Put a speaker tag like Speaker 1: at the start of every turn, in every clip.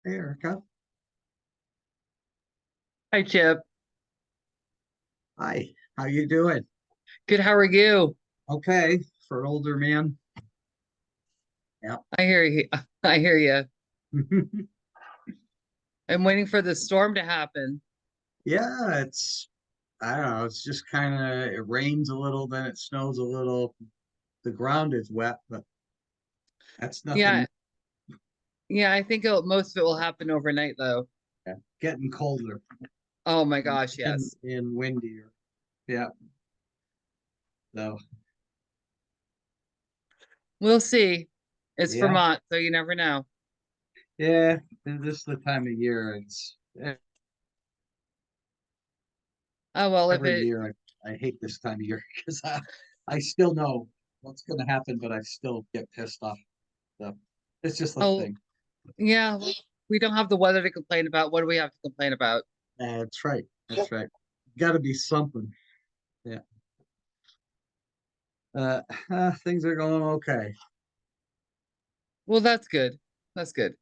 Speaker 1: Hey, Erica.
Speaker 2: Hi, Chip.
Speaker 1: Hi. How you doing?
Speaker 2: Good. How are you?
Speaker 1: Okay, for an older man. Yeah.
Speaker 2: I hear you. I hear you. I'm waiting for the storm to happen.
Speaker 1: Yeah, I don't know, it's just kind of, it rains a little, then it snows a little. The ground is wet, but that's nothing.
Speaker 2: Yeah. Yeah. I think most of it will happen overnight, though.
Speaker 1: Yeah. Getting colder
Speaker 2: Oh my gosh.
Speaker 1: and,
Speaker 2: Yes.
Speaker 1: and windier. Yeah. So,
Speaker 2: We'll see. It's
Speaker 1: yeah.
Speaker 2: Vermont, so you never know.
Speaker 1: Yeah. And this is the time of year.
Speaker 2: Oh, well, if
Speaker 1: Every
Speaker 2: it,
Speaker 1: year I hate this time of year because I still know what's going to happen, but I still get pissed off. So it's just a
Speaker 2: oh,
Speaker 1: thing.
Speaker 2: yeah, we don't have the weather to complain about. What do we have to complain about?
Speaker 1: That's right. That's right. Got to be something. Yeah. Uh, things are going okay.
Speaker 2: Well, that's good. That's good.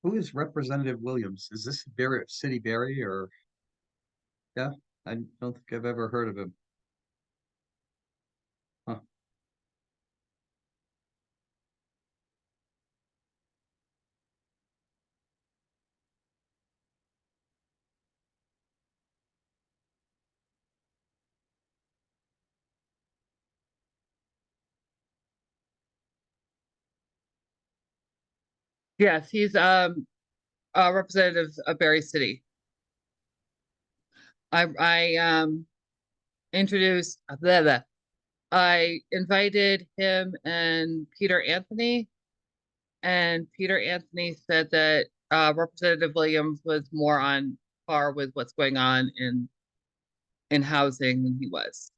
Speaker 1: Who is Representative Williams? Is this Barry, City Barry, or yeah? I don't think I've ever heard of him. Huh.
Speaker 2: Yes, he's a representative of Barre City. I introduced I invited him and Peter Anthony, and Peter Anthony said that Representative Williams was more on par with what's going on in housing than he was.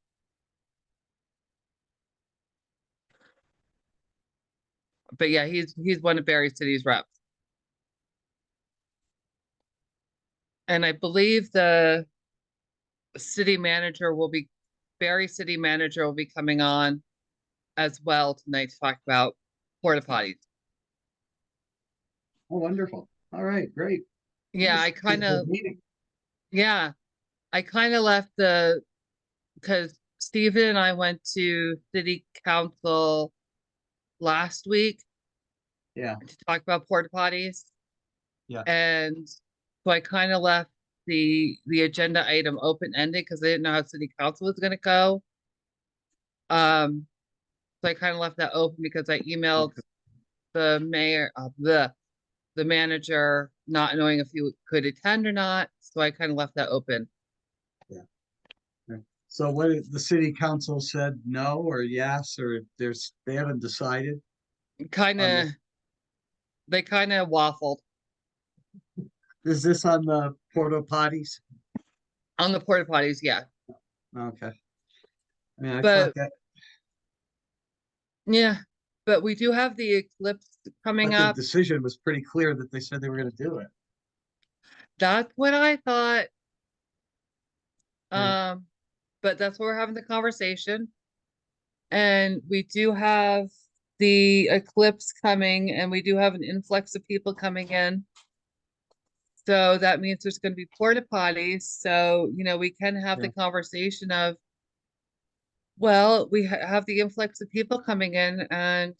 Speaker 2: But yeah, he's one of Barre City's reps, and I believe the city manager will be Barre City manager will be coming on as well tonight to talk about porta potties.
Speaker 1: Oh, wonderful. All right, great.
Speaker 2: Yeah,
Speaker 1: This
Speaker 2: I
Speaker 1: is
Speaker 2: kind
Speaker 1: a good
Speaker 2: of
Speaker 1: meeting.
Speaker 2: yeah, I kind of left the because Stephen and I went to city council last week
Speaker 1: Yeah,
Speaker 2: to talk about porta potties,
Speaker 1: yeah,
Speaker 2: and so I kind of left the agenda item open ended because I didn't know how city council was going to go. Um, so I kind of left that open because I emailed
Speaker 1: okay,
Speaker 2: the mayor, the manager, not knowing if you could attend or not. So I kind of left that open.
Speaker 1: yeah. Yeah. So what is the city council said no or yes, or they haven't decided
Speaker 2: Kind
Speaker 1: on
Speaker 2: of,
Speaker 1: this.
Speaker 2: they kind of waffled
Speaker 1: Is this on the porta potties?
Speaker 2: on the porta potties. Yeah,
Speaker 1: Okay. I mean, I thought
Speaker 2: but
Speaker 1: that,
Speaker 2: yeah, but we do have the eclipse coming
Speaker 1: but the
Speaker 2: up.
Speaker 1: decision was pretty clear that they said they were going to do it.
Speaker 2: That's what I thought.
Speaker 1: Yeah.
Speaker 2: Um, but that's where we're having the conversation. And we do have the eclipse coming, and we do have an influx of people coming in. So that means there's going to be porta potties. So, we can have the
Speaker 1: Yeah.
Speaker 2: conversation of, well, we have the influx of people coming in and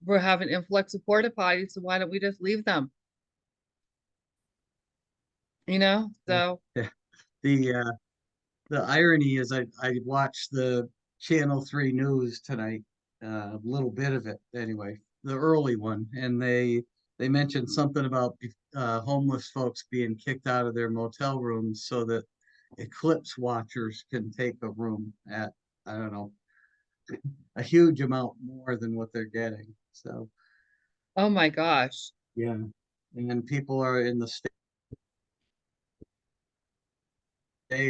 Speaker 2: we're having influx of porta potties. So why don't we just leave them?
Speaker 1: Yeah.
Speaker 2: So,
Speaker 1: Yeah. The the irony is I watched the Channel 3 news tonight, a little bit of it anyway, the early one, and they mentioned something about homeless folks being kicked out of their motel rooms so that eclipse watchers can take a room at, I don't know, a huge amount more than what they're getting. So
Speaker 2: oh my gosh.
Speaker 1: yeah, and people are in the state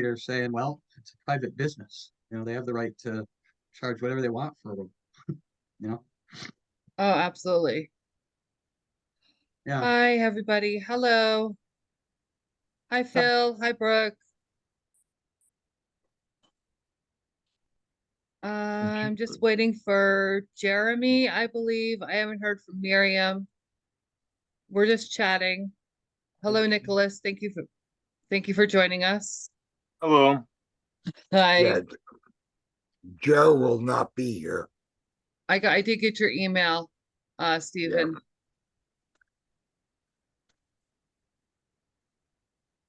Speaker 1: are saying, well, it's a private business. They have the right to charge whatever they want for them. You know,
Speaker 2: Oh, absolutely.
Speaker 1: yeah.
Speaker 2: Hi, everybody. Hello. Hi,
Speaker 1: Hi.
Speaker 2: Phil. Hi, Brooke. I'm just waiting for Jeremy, I believe. I haven't heard from Miriam. We're just chatting. Hello, Nicholas. Thank you for joining us.
Speaker 3: Hello.
Speaker 2: Hi.
Speaker 4: Yeah, Joe will not be here.
Speaker 2: I did get your email, Stephen.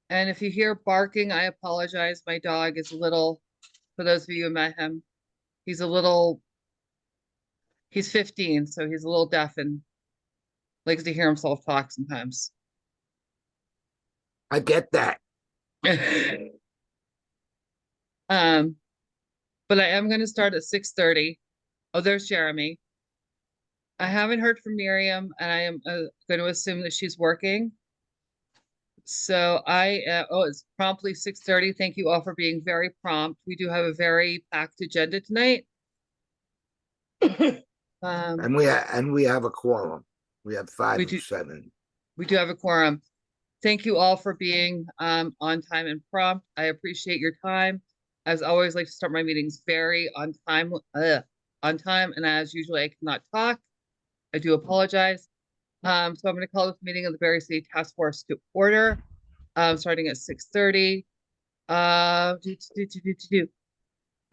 Speaker 2: And if you hear barking, I apologize. My dog is a little, for those of you who met him, he's 15, so he's a little deaf and likes to hear himself talk sometimes.
Speaker 4: I get that.
Speaker 2: But I am going to start at 6:30. Oh, there's Jeremy. I haven't heard from Miriam, and I am going to assume that she's working. So it's promptly 6:30. Thank you all for being very prompt. We do have a very packed agenda tonight.
Speaker 4: And we have a quorum. We have 5
Speaker 2: We
Speaker 4: of
Speaker 2: do.
Speaker 4: 7.
Speaker 2: We do have a quorum. Thank you all for being on time and prompt. I appreciate your time. As always, like to start my meetings very on time. And as usual, I cannot talk. I do apologize. So I'm going to call this meeting of the Barre City Task Force to order, starting at 6:30.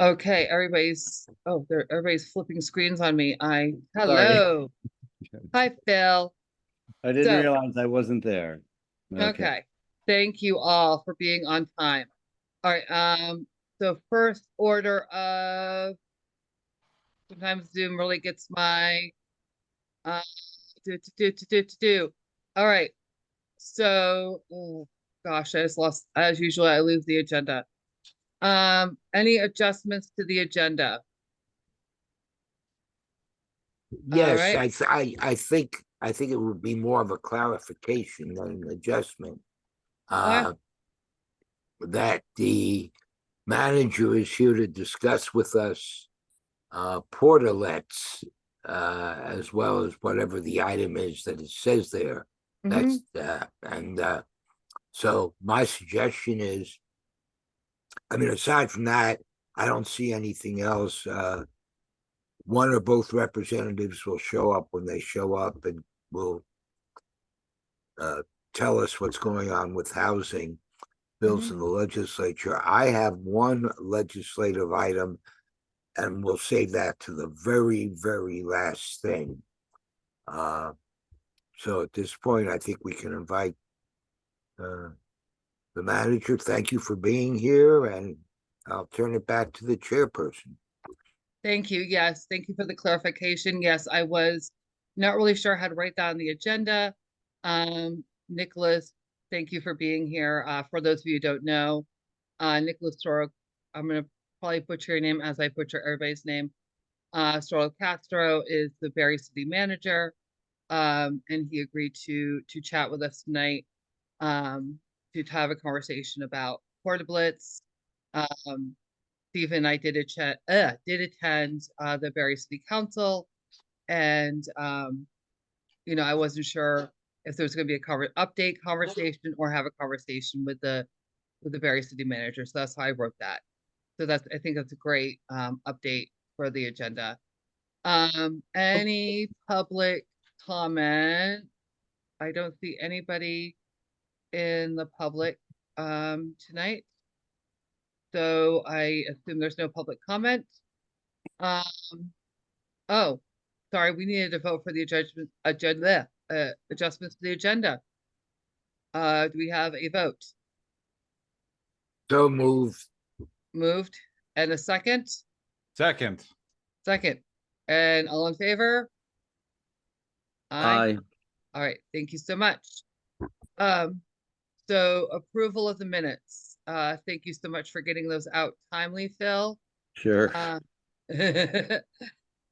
Speaker 2: Okay, everybody's flipping screens on me. Hello. Hi, Phil.
Speaker 3: I didn't
Speaker 2: So-
Speaker 3: realize I wasn't there.
Speaker 2: Okay. Thank you all for being on time. All right. So first order of, sometimes Zoom really gets my all right. So, oh gosh, I just lost, as usual, I lose the agenda. Any adjustments to the agenda?
Speaker 4: Yes,
Speaker 2: right.
Speaker 4: I think it would be more of a clarification than an adjustment.
Speaker 2: What?
Speaker 4: That the manager is here to discuss with us portalets, as well as whatever the item is that it says there.
Speaker 2: Mhm.
Speaker 4: That's so my suggestion is, I mean, aside from that, I don't see anything else. One or both representatives will show up when they show up and will tell us what's going on with housing bills in the legislature. I have one legislative item, and we'll save that to the very, very last thing. So at this point, I think we can invite the manager. Thank you for being here, and I'll turn it back to the chairperson.
Speaker 2: Thank you. Yes, thank you for the clarification. Yes, I was not really sure how to write down the agenda. Nicholas, thank you for being here. For those of you who don't know, Nicholas Toro, I'm going to probably butcher your name as I butcher everybody's name. Soro Castro is the Barre City manager, and he agreed to chat with us tonight, to have a conversation about portablets. Steve and I did attend the Barre City Council, and I wasn't sure if there was going to be a update conversation or have a conversation with the Barre City manager. So that's how I wrote that. So I think that's a great update for the agenda. Any public comment? I don't see anybody in the public tonight. So I assume there's no public comment. Oh, sorry, we needed to vote for the adjustments to the agenda. Do we have a vote?
Speaker 4: So moved.
Speaker 2: Moved. And a second?
Speaker 5: Second.
Speaker 2: Second. And all in favor?
Speaker 3: Aye.
Speaker 2: All right, thank you so much. So approval of the minutes. Thank you so much for getting those out timely, Phil.
Speaker 3: Sure.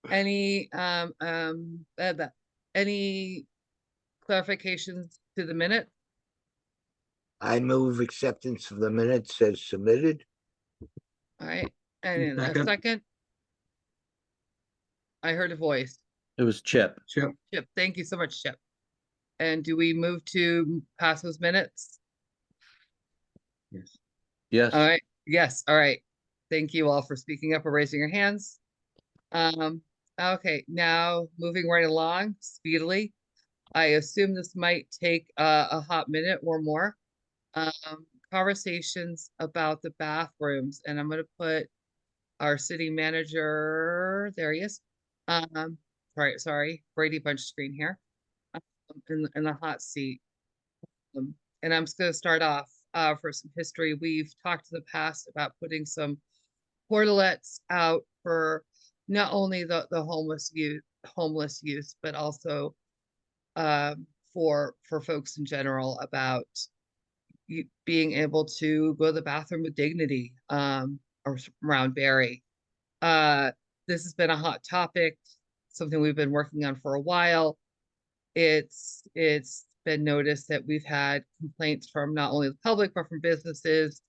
Speaker 2: Any any clarifications to the minute?
Speaker 4: I move acceptance of the minutes as submitted.
Speaker 2: All right, and in a
Speaker 1: Second.
Speaker 2: second. I heard a voice.
Speaker 3: It was Chip.
Speaker 1: Chip.
Speaker 2: Chip, thank you so much, Chip. And do we move to pass those minutes?
Speaker 1: Yes.
Speaker 3: Yes.
Speaker 2: All right, yes, all right. Thank you all for speaking up or raising your hands. Okay, now moving right along speedily. I assume this might take a hot minute or more. Conversations about the bathrooms, and I'm going to put our city manager, there he is. Sorry, Brady Bunch screen here, in the hot seat. And I'm just going to start off for some history. We've talked in the past about putting some portalets out for not only the homeless youth, but also for folks in general about being able to go to the bathroom with dignity around Barre. This has been a hot topic, something we've been working on for a while. It's been noticed that we've had complaints from not only the public, but from businesses,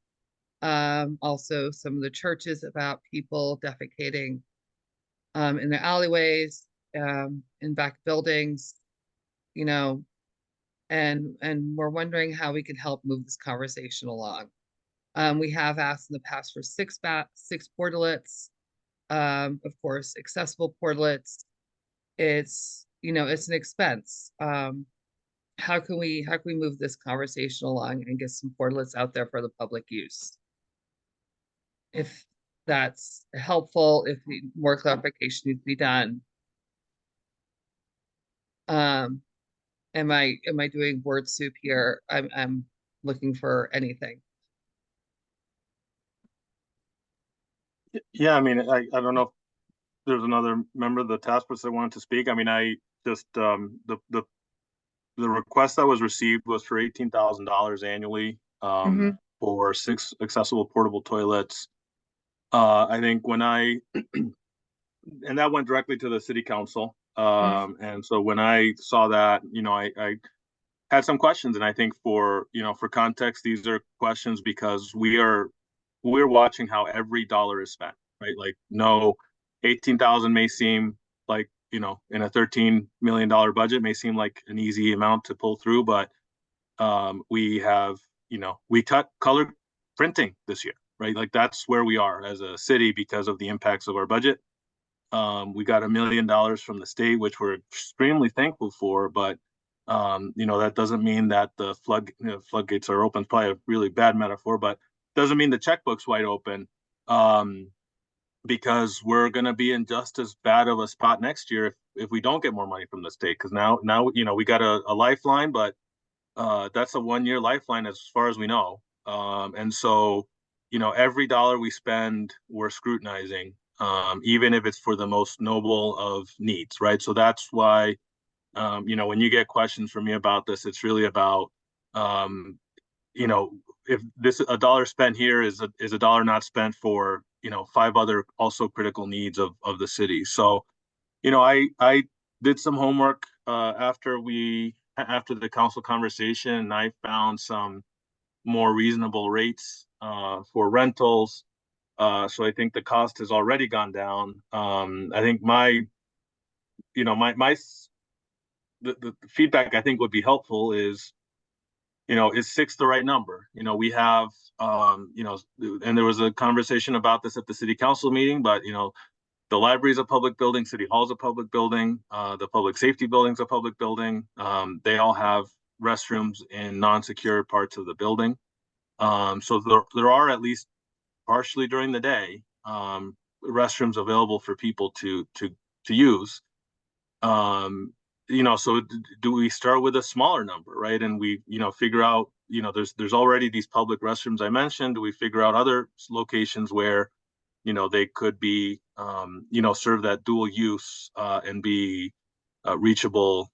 Speaker 2: also some of the churches about people defecating in their alleyways, in back buildings, you know, and we're wondering how we can help move this conversation along. We have asked in the past for six portalets, of course, accessible portalets. It's it's an expense. How can we move this conversation along and get some portalets out there for the public use? If that's helpful, if more clarification needs to be done. Am I doing word soup here? I'm looking for anything.
Speaker 5: Yeah, I mean, I don't know if there's another member of the task force that wanted to speak. I mean, I just the request that was received was for $18,000 annually for 6 accessible portable toilets. I think when and that went directly to the city council. And so when I saw that, I had some questions, and I think for context, these are questions because we're watching how every dollar is spent, right? Like, no, 18,000 may seem like, in a $13 million budget may seem like an easy amount to pull through, but we have, we cut color printing this year, right? Like, that's where we are as a city because of the impacts of our budget. We got $1 million from the state, which we're extremely thankful for, but that doesn't mean that the floodgates are open. It's probably a really bad metaphor, but doesn't mean the checkbook's wide open, because we're going to be in just as bad of a spot next year if we don't get more money from the state. Because now we got a lifeline, but that's a 1-year lifeline as far as we know. And so every dollar we spend, we're scrutinizing, even if it's for the most noble of needs, right? So that's why when you get questions from me about this, it's really about if a dollar spent here is a dollar not spent for 5 other also critical needs of the city. So I did some homework after the council conversation, and I found some more reasonable rates for rentals. So I think the cost has already gone down. I think the feedback I think would be helpful is 6 the right number? We have, and there was a conversation about this at the city council meeting, but, the library is a public building, city hall is a public building, the public safety building is a public building. They all have restrooms in non-secure parts of the building. So there are, at least partially during the day, restrooms available for people to use. So do we start with a smaller number, right? And we, figure out, there's already these public restrooms I mentioned. Do we figure out other locations where, they could be, serve that dual use and be reachable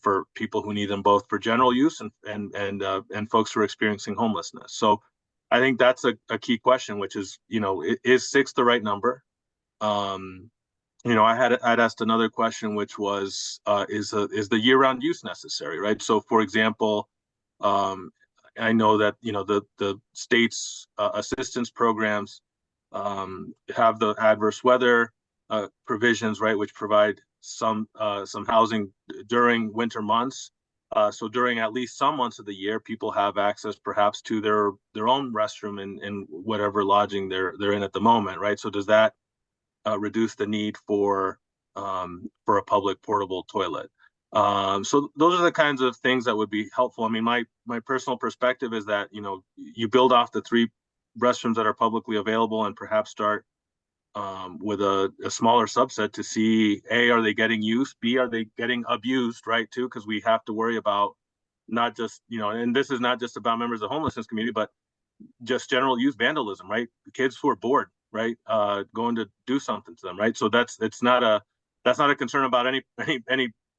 Speaker 5: for people who need them both for general use and folks who are experiencing homelessness. So I think that's a key question, which is, is 6 the right number? I'd asked another question, which was, is the year-round use necessary, right? So, for example, I know that the state's assistance programs have the adverse weather provisions, right, which provide some housing during winter months. So during at least some months of the year, people have access perhaps to their own restroom in whatever lodging they're in at the moment, right? So does that reduce the need for a public portable toilet? So those are the kinds of things that would be helpful. I mean, my personal perspective is that, you know, you build off the 3 restrooms that are publicly available and perhaps start with a smaller subset to see, A, are they getting used? B, are they getting abused, right, too? Because we have to worry about not just, you know, and this is not just about members of the homelessness community, but just general youth vandalism, right? Kids who are bored, right? Going to do something to them, right? So that's not a concern about any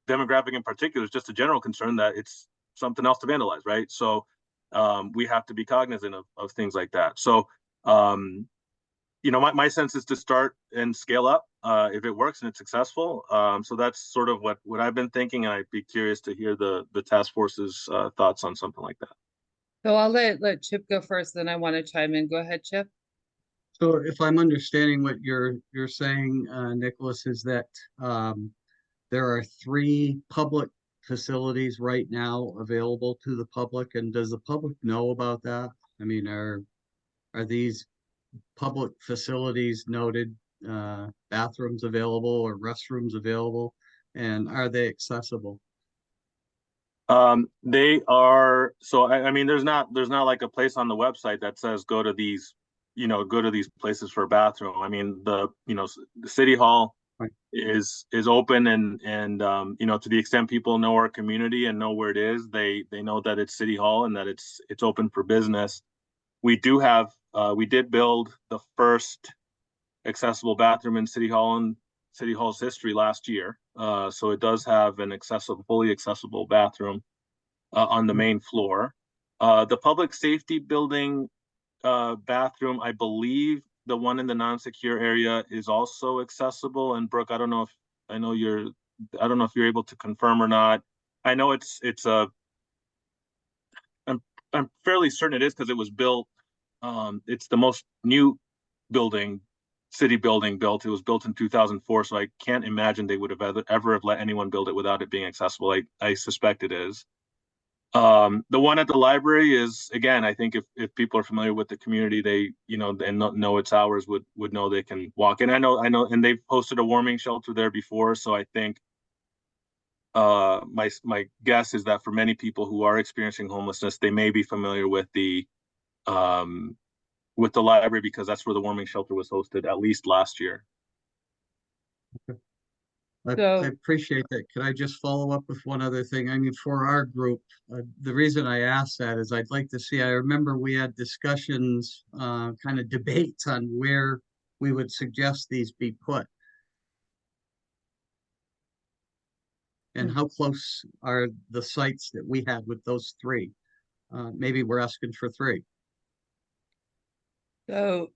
Speaker 5: demographic in particular. It's just a general concern that it's something else to vandalize, right? So we have to be cognizant of things like that. So you know, my sense is to start and scale up if it works and it's successful. So that's sort of what I've been thinking, and I'd be curious to hear the task force's thoughts on something like that.
Speaker 2: So I'll let Chip go first, then I want to chime in. Go ahead, Chip.
Speaker 1: So if I'm understanding what you're saying, Nicholas, is that there are 3 public facilities right now available to the public, and does the public know about that? I mean, are these public facilities noted bathrooms available or restrooms available, and are they accessible?
Speaker 5: They are, so I mean, there's not like a place on the website that says go to these, you know, go to these places for a bathroom. I mean, the city hall
Speaker 1: Right.
Speaker 5: is open, and you know, to the extent people know our community and know where it is, they know that it's city hall and that it's open for business. We did build the first accessible bathroom in city hall and city hall's history last year. So it does have an fully accessible bathroom on the main floor. The public safety building bathroom, I believe the one in the non-secure area is also accessible. And Brooke, I don't know if you're able to confirm or not. I know I'm fairly certain it is because it was built. It's the most new building, city building built. It was built in 2004, so I can't imagine they would have ever have let anyone build it without it being accessible. I suspect it is. The one at the library is, again, I think if people are familiar with the community, they, you know, and know its hours would know they can walk in. I know, and they've posted a warming shelter there before, so I think my guess is that for many people who are experiencing homelessness, they may be familiar um with the library because that's where the warming shelter was hosted at least last year.
Speaker 1: I
Speaker 2: So
Speaker 1: appreciate that. Could I just follow up with one other thing? I mean, for our group, the reason I asked that is I'd like to see, I remember we had discussions, kind of debates on where we would suggest these be put. And how close are the sites that we had with those 3? Maybe we're asking for 3.
Speaker 2: so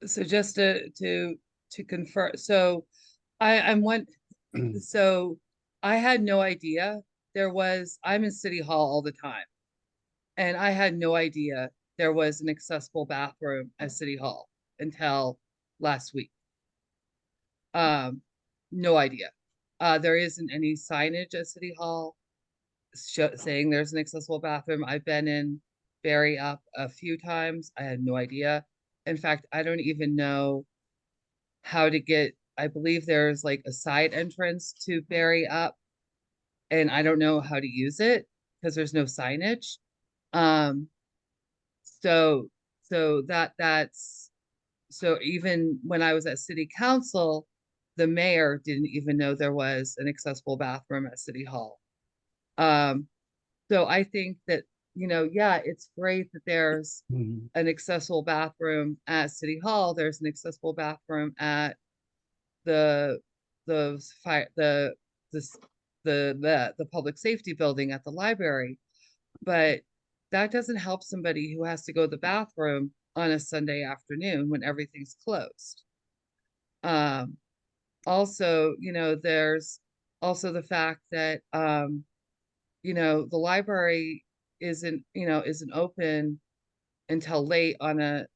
Speaker 2: so just to confirm, so I'm one. So I had no idea I'm in City Hall all the time, and I had no idea there was an accessible bathroom at City Hall until last week. No idea. There isn't any signage at City Hall saying there's an accessible bathroom. I've been in Barre up a few times. I had no idea. In fact, I don't even know how to get, I believe there's like a side entrance to Barre up, and I don't know how to use it because there's no signage. Um, so so even when I was at city council, the mayor didn't even know there was an accessible bathroom at City Hall. So I think that, you know, yeah, it's great that there's
Speaker 1: Mhm.
Speaker 2: an accessible bathroom at City Hall. There's an accessible bathroom at the fire the public safety building at the library, but that doesn't help somebody who has to go to the bathroom on a Sunday afternoon when everything's closed. Also, you know, there's also the fact that you know, the library isn't open until late on a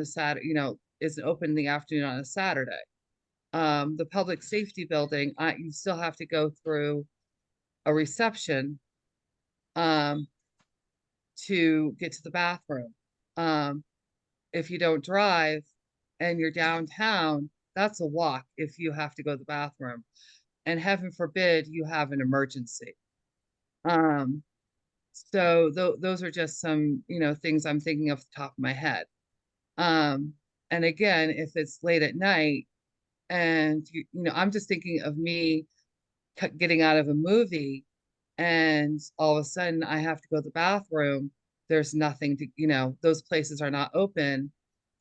Speaker 2: Saturday, you know, isn't open in the afternoon on a Saturday. The public safety building, you still have to go through a reception um, to get to the bathroom. If you don't drive and you're downtown, that's a walk if you have to go to the bathroom. And heaven forbid you have an emergency. So those are just some, things I'm thinking off the top of my head. And again, if it's late at night and I'm just thinking of me getting out of a movie and all of a sudden I have to go to the bathroom. There's nothing to, those places are not open.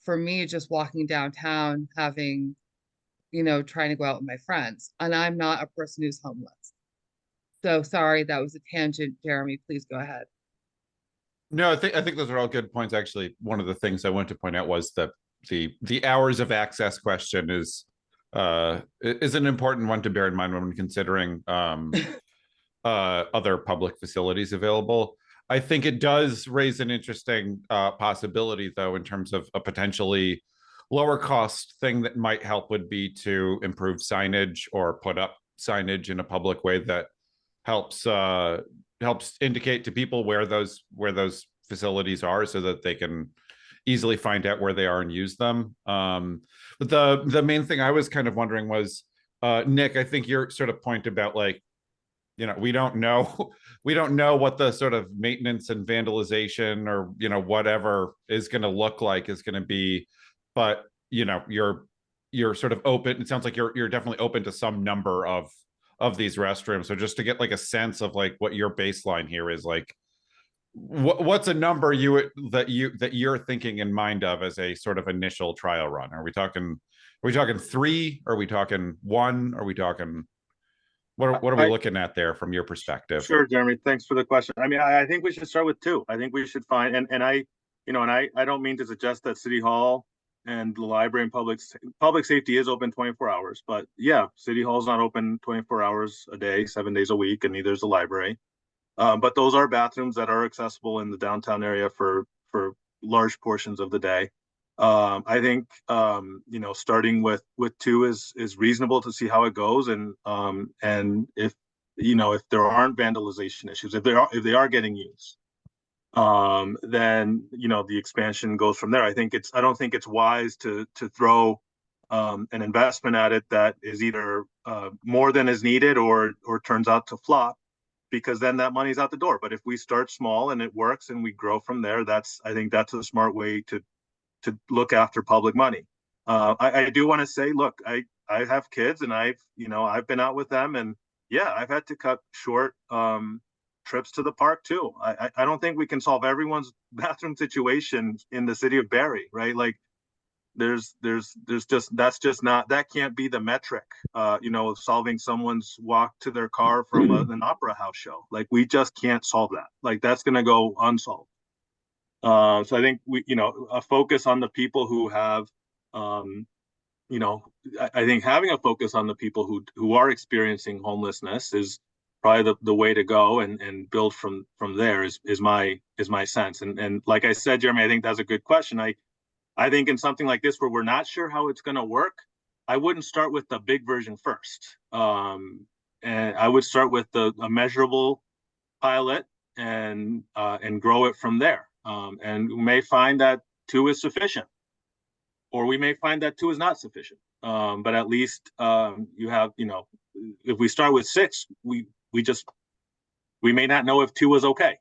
Speaker 2: For me, just walking downtown, having, trying to go out with my friends. And I'm not a person who's homeless. So sorry, that was a tangent. Jeremy, please go ahead.
Speaker 6: No, I think those are all good points. Actually, one of the things I wanted to point out was that the hours of access question is an important one to bear in mind when considering other public facilities available. I think it does raise an interesting possibility, though, in terms of a potentially lower cost thing that might help would be to improve signage or put up signage in a public way that helps indicate to people where those facilities are, so that they can easily find out where they are and use them. But the main thing I was kind of wondering was, Nick, I think your sort of point about, like, we don't know what the sort of maintenance and vandalization or whatever is going to look like is going to be, but you're sort of open. It sounds like you're definitely open to some number of these restrooms. So just to get like a sense of like what your baseline here is, like what's a number that you're thinking in mind of as a sort of initial trial run? Are we talking 3? Are we talking 1? Are we talking what are we looking at there from your perspective?
Speaker 5: Sure, Jeremy. Thanks for the question. I mean, I think we should start with 2. I think we should find, and I don't mean to suggest that City Hall and the library and public safety is open 24 hours, but yeah, City Hall's not open 24 hours a day, 7 days a week, and neither is the library. But those are bathrooms that are accessible in the downtown area for large portions of the day. I think starting with 2 is reasonable to see how it goes, and if there aren't vandalization issues, if they are getting used, then the expansion goes from there. I don't think it's wise to throw an investment at it that is either more than is needed or turns out to flop, because then that money's out the door. But if we start small and it works and we grow from there, I think that's a smart way to look after public money. I do want to say, look, I have kids, and I've been out with them, and yeah, I've had to cut short trips to the park too. I don't think we can solve everyone's bathroom situation in the city of Barre, right? Like that's just not, that can't be the metric, of solving someone's walk to their car from an opera house show. Like, we just can't solve that. Like, that's going to go unsolved. So I think a focus on the people who have, I think having a focus on the people who are experiencing homelessness is probably the way to go, and build from there is my sense. And like I said, Jeremy, I think that's a good question. I think in something like this where we're not sure how it's going to work, I wouldn't start with the big version first. And I would start with a measurable pilot and grow it from there. And we may find that 2 is sufficient, or we may find that 2 is not sufficient. But at least you have, if we start with 6, we may not know if 2 is okay.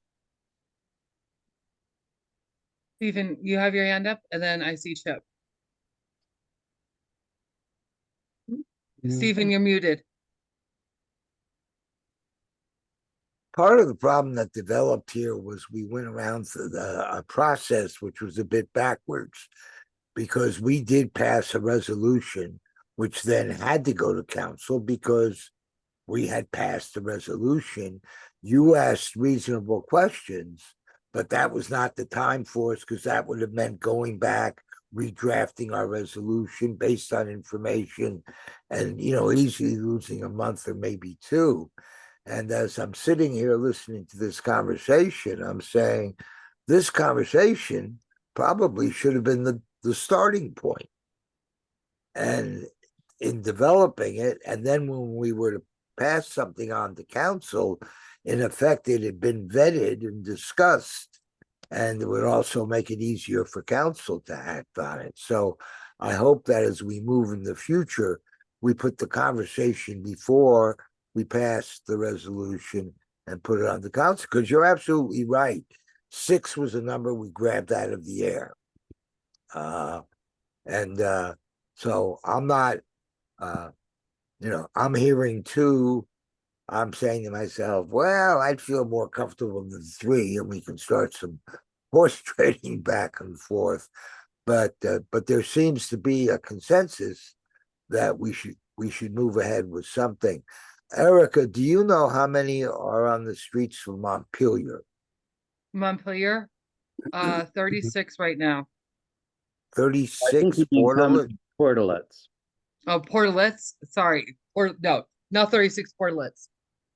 Speaker 2: Stephen, you have your hand up, and then I see Chip. Stephen, you're muted.
Speaker 4: Part of the problem that developed here was we went around through a process which was a bit backwards, because we did pass a resolution which then had to go to council because we had passed the resolution. You asked reasonable questions, but that was not the time for us, because that would have meant going back, redrafting our resolution based on information, and easily losing a month or maybe 2. And as I'm sitting here listening to this conversation, I'm saying this conversation probably should have been the starting point. And in developing it, and then when we were to pass something on to council, in effect, it had been vetted and discussed. And it would also make it easier for council to act on it. So I hope that as we move in the future, we put the conversation before we pass the resolution and put it on the council, because you're absolutely right. 6 was a number we grabbed out of the air. So I'm not, I'm hearing 2. I'm saying to myself, well, I'd feel more comfortable than 3, and we can start some horse trading back and forth. But there seems to be a consensus that we should move ahead with something. Erica, do you know how many are on the streets for Montpelier?
Speaker 2: Montpelier, 36 right now.
Speaker 4: 36
Speaker 3: he means how
Speaker 4: portal.
Speaker 3: many portalets.
Speaker 2: Oh, portalets, sorry, or no, not 36 portalets.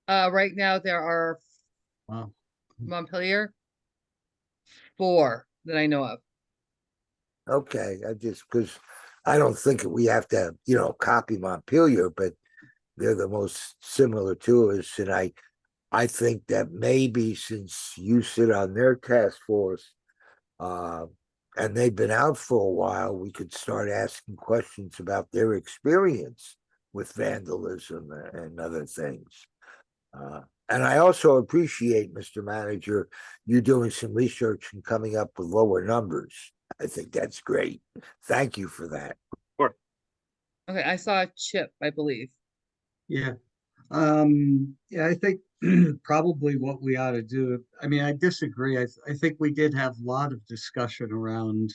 Speaker 2: Right now there are
Speaker 1: Wow.
Speaker 2: Montpelier 4 that I know of.
Speaker 4: Okay, because I don't think we have to, copy Montpelier, but they're the most similar to us. And I think that maybe since you sit on their task force, and they've been out for a while, we could start asking questions about their experience with vandalism and other things. And I also appreciate, Mr. Manager, you doing some research and coming up with lower numbers. I think that's great. Thank you for that.
Speaker 2: Okay, I saw a chip, I believe.
Speaker 1: Yeah. Yeah, I think probably what we ought to do, I mean, I disagree. I think we did have a lot of discussion around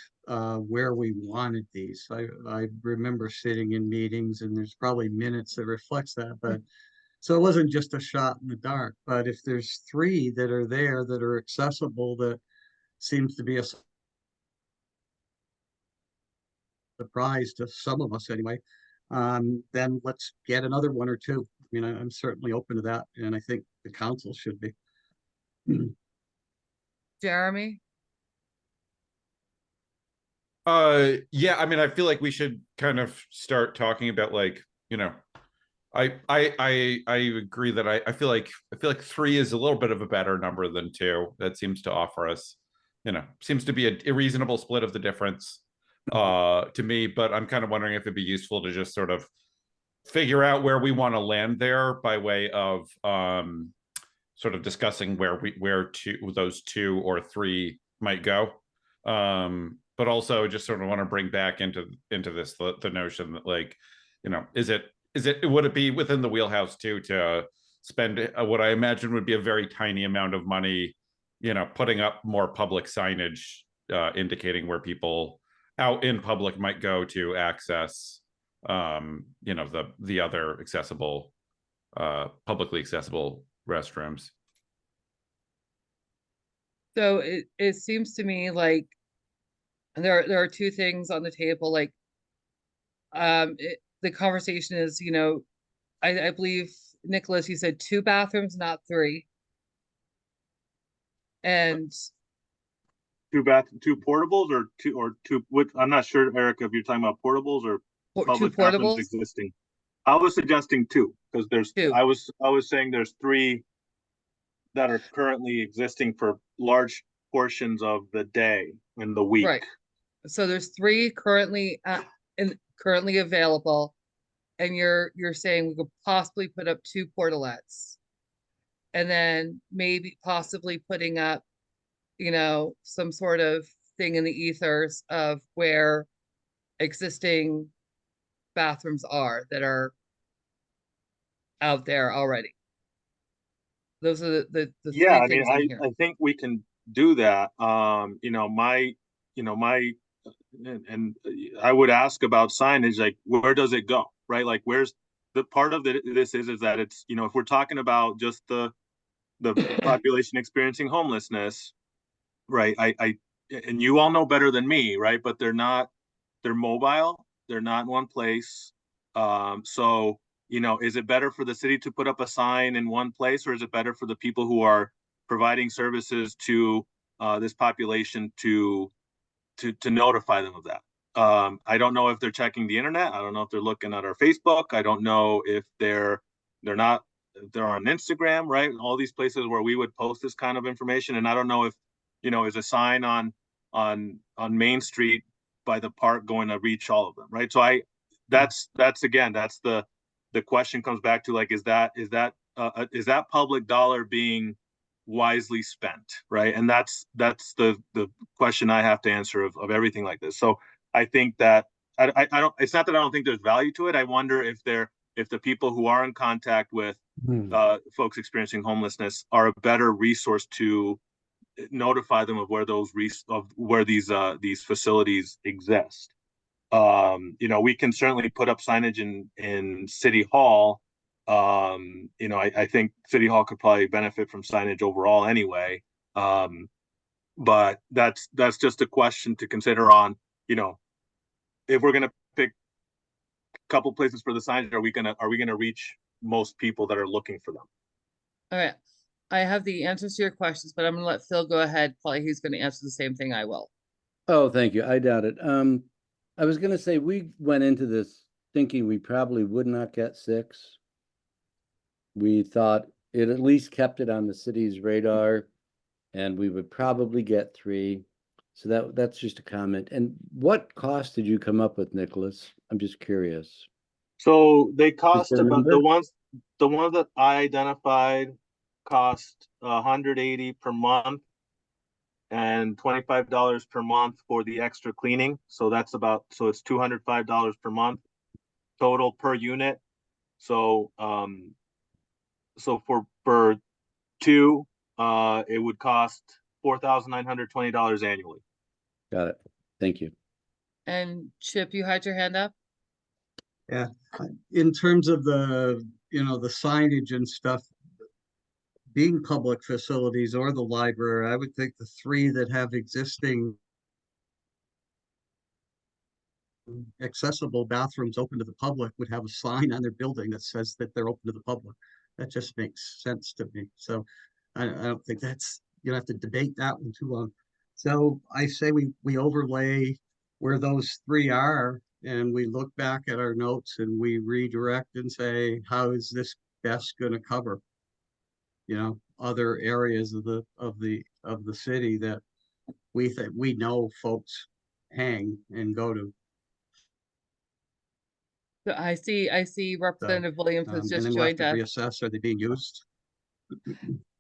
Speaker 1: where we wanted these. I remember sitting in meetings, and there's probably minutes that reflects that, but so it wasn't just a shot in the dark. But if there's 3 that are there that are accessible, that seems to be a surprise to some of us anyway, then let's get another 1 or 2. I mean, I'm certainly open to that, and I think the council should be.
Speaker 2: Jeremy?
Speaker 6: Yeah, I mean, I feel like we should kind of start talking about, like, I agree that I feel like 3 is a little bit of a better number than 2. That seems to offer us, seems to be a reasonable split of the difference to me. But I'm kind of wondering if it'd be useful to just sort of figure out where we want to land there by way of sort of discussing where those 2 or 3 might go. But also just sort of want to bring back into this the notion that, like, would it be within the wheelhouse too to spend what I imagine would be a very tiny amount of money, putting up more public signage indicating where people out in public might go to access the other accessible publicly accessible restrooms.
Speaker 2: So it seems to me like there are 2 things on the table. Like, the conversation is, I believe, Nicholas, you said 2 bathrooms, not 3. And
Speaker 5: 2 portables or 2, what, I'm not sure, Erica, if you're talking about portables or
Speaker 2: 2
Speaker 5: public bathrooms
Speaker 2: portables,
Speaker 5: existing. I was suggesting 2, because there's
Speaker 2: 2.
Speaker 5: I was saying there's 3 that are currently existing for large portions of the day in the week.
Speaker 2: Right. So there's 3 currently currently available, and you're saying we could possibly put up 2 portalets, and then maybe possibly putting up, some sort of thing in the ethers of where existing bathrooms are that are out there already. Those are the
Speaker 5: Yeah,
Speaker 2: 3
Speaker 5: I mean,
Speaker 2: things I'm hearing.
Speaker 5: I think we can do that. And I would ask about signage, like, where does it go, right? Like, where's the part of this is that it's, if we're talking about just the population experiencing homelessness, right? And you all know better than me, right? But they're mobile, they're not in one place. So, is it better for the city to put up a sign in one place, or is it better for the people who are providing services to this population to notify them of that? I don't know if they're checking the internet. I don't know if they're looking at our Facebook. I don't know if they're not they're on Instagram, right? All these places where we would post this kind of information. And I don't know if, is a sign on Main Street by the park going to reach all of them, right? So that's the question comes back to, like, is that public dollar being wisely spent, right? And that's the question I have to answer of everything like this. So I think that I don't, it's not that I don't think there's value to it. I wonder if the people who are in contact with folks experiencing homelessness are a better resource to notify them of where these facilities exist. We can certainly put up signage in City Hall. I think City Hall could probably benefit from signage overall anyway. But that's just a question to consider on, if we're gonna pick a couple places for the signage, are we gonna reach most people that are looking for them?
Speaker 2: All right. I have the answers to your questions, but I'm gonna let Phil go ahead. Probably he's gonna answer the same thing I will.
Speaker 3: Oh, thank you. I doubt it. I was gonna say, we went into this thinking we probably would not get 6. We thought it at least kept it on the city's radar, and we would probably get 3. So that's just a comment. And what cost did you come up with, Nicholas? I'm just curious.
Speaker 5: So they cost about
Speaker 3: remember?
Speaker 5: the ones that I identified cost $180 per month and $25 per month for the extra cleaning. So it's $205 per month total per unit. So for 2, it would cost $4,920 annually.
Speaker 3: Got it. Thank you.
Speaker 2: And Chip, you had your hand up?
Speaker 1: Yeah, in terms of the signage and stuff, being public facilities or the library, I would think the 3 that have existing accessible bathrooms open to the public would have a sign on their building that says that they're open to the public. That just makes sense to me. So I don't think you have to debate that one too long. So I say we overlay where those 3 are, and we look back at our notes and we redirect and say, how is this best going to cover, other areas of the city that we think we know folks hang and go to.
Speaker 2: So I see Representative Williams has
Speaker 1: And
Speaker 2: just
Speaker 1: then we'll have
Speaker 2: joined
Speaker 1: to
Speaker 2: us.
Speaker 1: reassess, are they being used?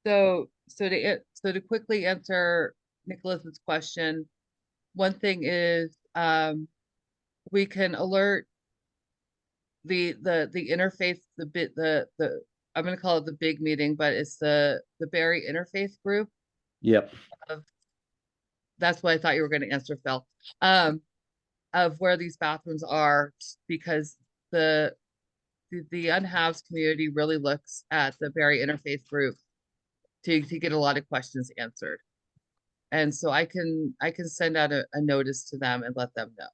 Speaker 2: So to quickly answer Nicholas's question, one thing is we can alert the interfaith, I'm gonna call it the big meeting, but it's the Barre interfaith group.
Speaker 3: Yep.
Speaker 2: That's what I thought you were going to answer, Phil. Of where these bathrooms are, because the unhoused community really looks at the Barre interfaith group to get a lot of questions answered. And so I can send out a notice to them and let them know.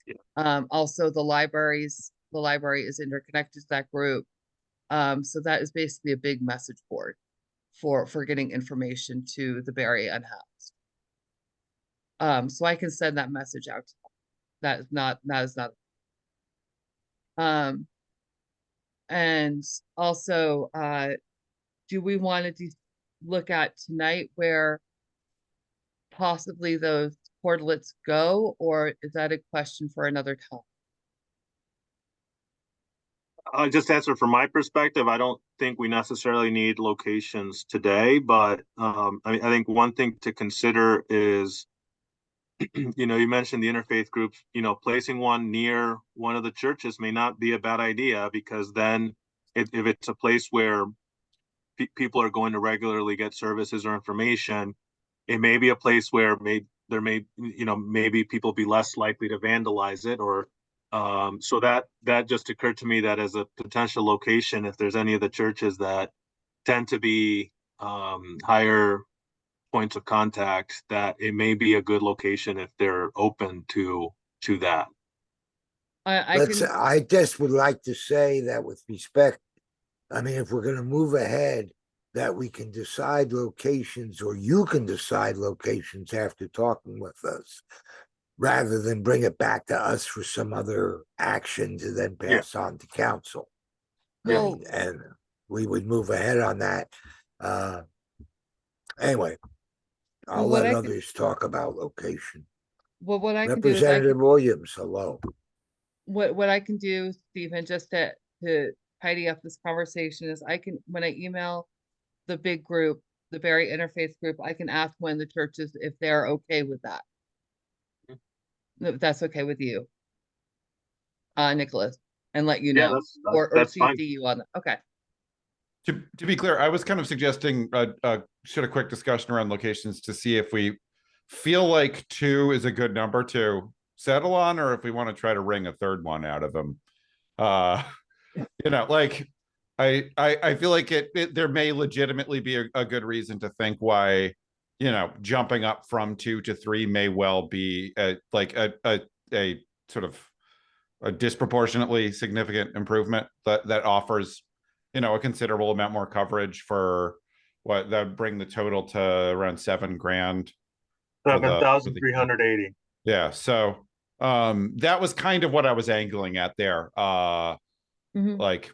Speaker 5: Yeah.
Speaker 2: Also the library is interconnected to that group. So that is basically a big message board for getting information to the Barre unhoused. So I can send that message out to them. That is not. And also, do we want to look at tonight where possibly those portlets go, or is that a question for another time?
Speaker 5: I'll just answer from my perspective. I don't think we necessarily need locations today, but I think one thing to consider is, you mentioned the interfaith groups, placing one near one of the churches may not be a bad idea, because then if it's a place where people are going to regularly get services or information, it may be a place where maybe people be less likely to vandalize it, or so that just occurred to me, that as a potential location, if there's any of the churches that tend to be higher points of contact, that it may be a good location if they're open to that.
Speaker 4: I just would like to say that with respect, if we're going to move ahead, that we can decide locations, or you can decide locations after talking with us, rather than bring it back to us for some other action to then pass on to council.
Speaker 2: Well,
Speaker 4: And we would move ahead on that. Anyway, I'll
Speaker 2: Well, what
Speaker 4: let
Speaker 2: I can-
Speaker 4: others talk about location.
Speaker 2: Well, what I can do is
Speaker 4: Representative Williams, hello.
Speaker 2: what I can do, Stephen, just to tidy up this conversation is when I email the big group, the Barre Interfaith group, I can ask when the churches, if they're okay with that. If that's okay with you, Nicholas, and let you
Speaker 5: Yeah,
Speaker 2: know, or
Speaker 5: that's fine.
Speaker 2: CC you on that. Okay.
Speaker 6: To be clear, I was kind of suggesting should a quick discussion around locations to see if we feel like 2 is a good number to settle on, or if we want to try to wring a third one out of them. Like I feel like there may legitimately be a good reason to think why, jumping up from 2 to 3 may well be a sort of a disproportionately significant improvement that offers, a considerable amount more coverage for what that would bring the total to around $7,000.
Speaker 5: 7,380.
Speaker 6: Yeah. So that was kind of what I was angling at there. Like,